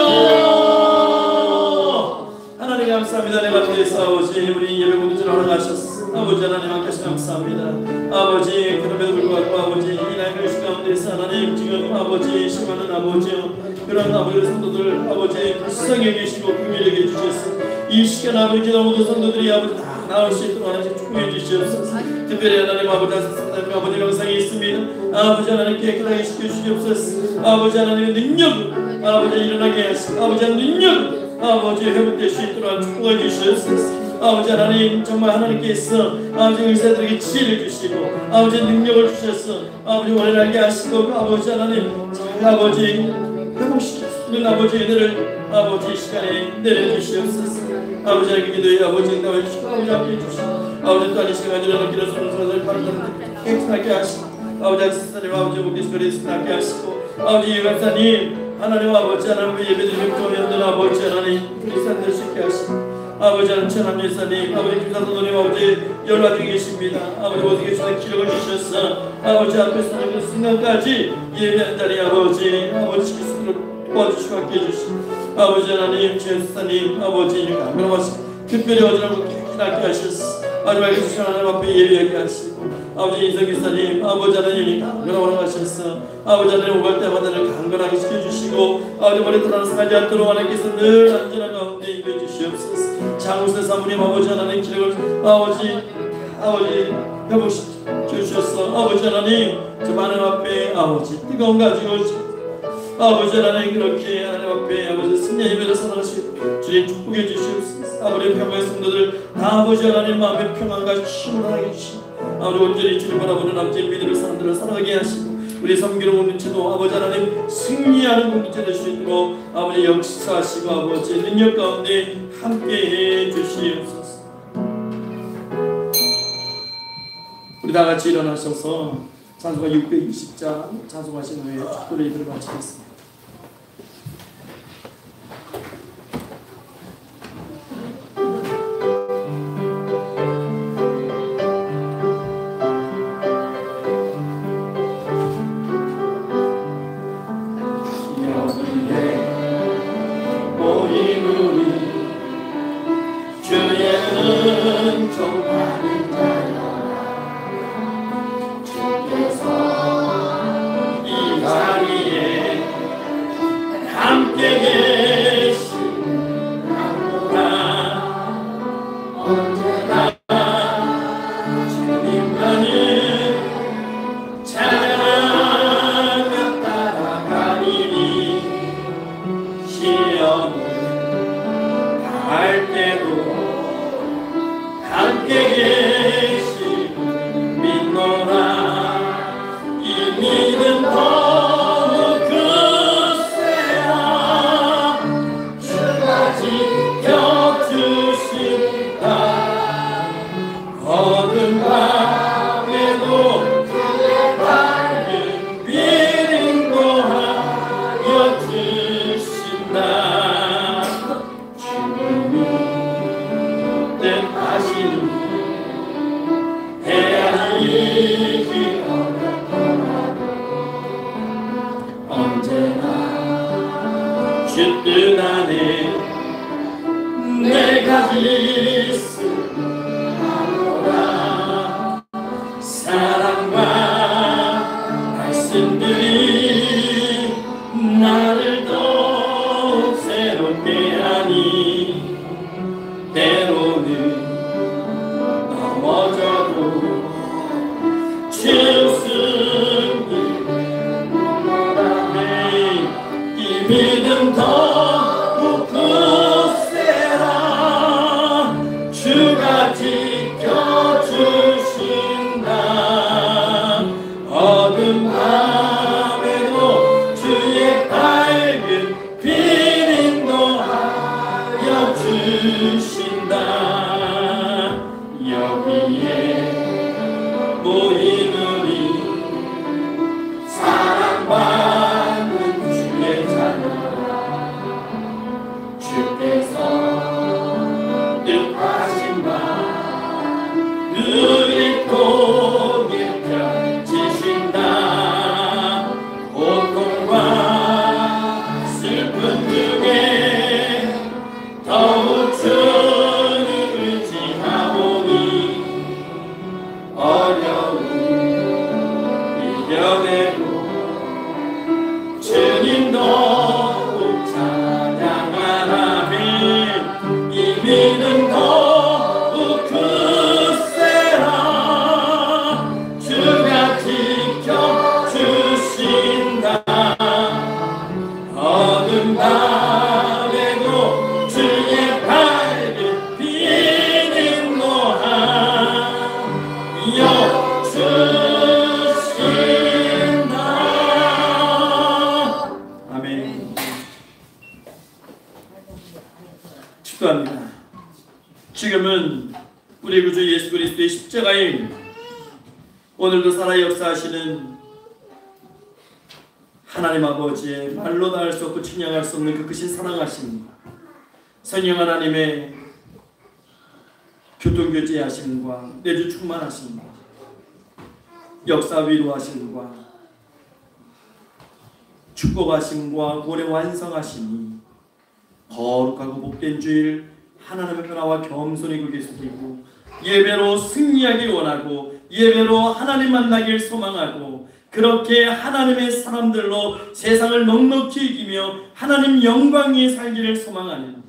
하나님 감사합니다. 내 가운데서 아버지 우리 예배 공동체를 허락하셨습니다. 아버지 하나님 앞에서 감사합니다. 아버지 그럼에도 불구하고 아버지 이 나이가 시 가운데서 하나님 지금 아버지 심하는 아버지요 그런 아버지 성도들 아버지 불쌍히 계시고 긍휼히 해주셨어. 이 시간 아버지 너무도 성도들이 아버지 다 나올 수 있도록 하나님 축복해 주시옵소서. 특별히 하나님 아버지 하나님 아버지 영상이 있습니다. 아버지 하나님 깨끗하게 시켜주시옵소서. 아버지 하나님의 능력을 아버지 일어나게 하시고 아버지 하나님 능력을 아버지 회복될 수 있도록 축복해 주시옵소서. 아버지 하나님 정말 하나님께서 아버지 의사들에게 지혜를 주시고 아버지 능력을 주셔서 아버지 원을 알게 하시고 아버지 하나님 아버지 회복시키는 아버지 은혜를 아버지 시간에 내려주시옵소서. 아버지 하나님 기도에 아버지 응답해 주시고 아버지 함께 해주시고 아버지 또한 이 시간에 일어나 기도하는 사람들 바르다는 깨끗하게 하시고 아버지 하나님 아버지 목소리 소리에서 낫게 하시고 아버지 예배사님 하나님 아버지 하나님 예배드리는 교회들 아버지 하나님 일산될 수 있게 하시고 아버지 하나님 천함 예사님 아버지 김사도님 아버지 연락이 계십니다. 아버지 모든 계시는 기력을 주셔서 아버지 앞에서 하는 그 순간까지 예배하는 자리 아버지 지킬 수 있도록 도와주시고 함께 해주시고 아버지 하나님 제사님 아버지 감사하시고 특별히 어지러운 깨끗하게 하셨어. 마지막에 주신 하나님 앞에 예배하게 하시고 아버지 인성기사님 아버지 하나님 강건하게 하셨어. 아버지 하나님 오갈 때마다는 강건하게 시켜주시고 아버지 머리 떠나서 않도록 하나님께서 늘 안전한 가운데 임해주시옵소서. 장우세 사모님 아버지 하나님 기력을 아버지 회복시켜주셨어. 아버지 하나님 저 많은 앞에 아버지 뜨거운 가지고 아버지 하나님 그렇게 하나님 앞에 아버지 승리 예배를 선하시고 주님 축복해 주시옵소서. 아버지 평화의 성도들 다 아버지 하나님 마음의 평안과 힘을 하게 주시고 아버지 온전히 주님 바라보는 남자의 믿음을 사람들을 살아가게 하시고 우리 섬기는 공동체도 아버지 하나님 승리하는 공동체 될 수 있도록 아버지 역사하시고 아버지 능력 가운데 함께해 주시옵소서. 우리 다 같이 일어나셔서 찬송가 620장 찬송하신 후에 축도를 예배를 마치겠습니다. 어둠 밤에도 기도합니다. 지금은 우리 구주 예수 그리스도의 십자가의 일, 오늘도 살아 역사하시는 하나님 아버지의 말로 다 할 수 없고 측량할 수 없는 그 크신 사랑하심과 성령 하나님의 교통교제하심과 내주 충만하심과 역사 위로하심과 축복하심과 고래 완성하심이 거룩하고 복된 주일 하나님의 변화와 겸손히 고개 숙이고 예배로 승리하길 원하고 예배로 하나님 만나길 소망하고 그렇게 하나님의 사람들로 세상을 넉넉히 이기며 하나님 영광 위에 살기를 소망하는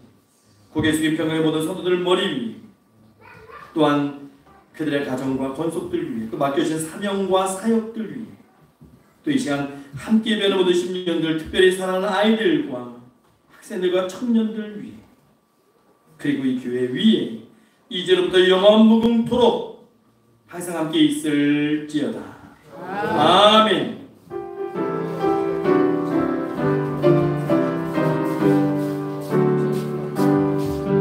고개 숙인 평양의 모든 성도들 머리 위 또한 그들의 가정과 권속들 위해 또 맡겨주신 사명과 사역들 위해 또 이 시간 함께 배우는 모든 심령들 특별히 사랑하는 아이들과 학생들과 청년들 위해 그리고 이 교회 위에 이제로부터 영원 무궁토록 항상 함께 있을지어다. 아멘.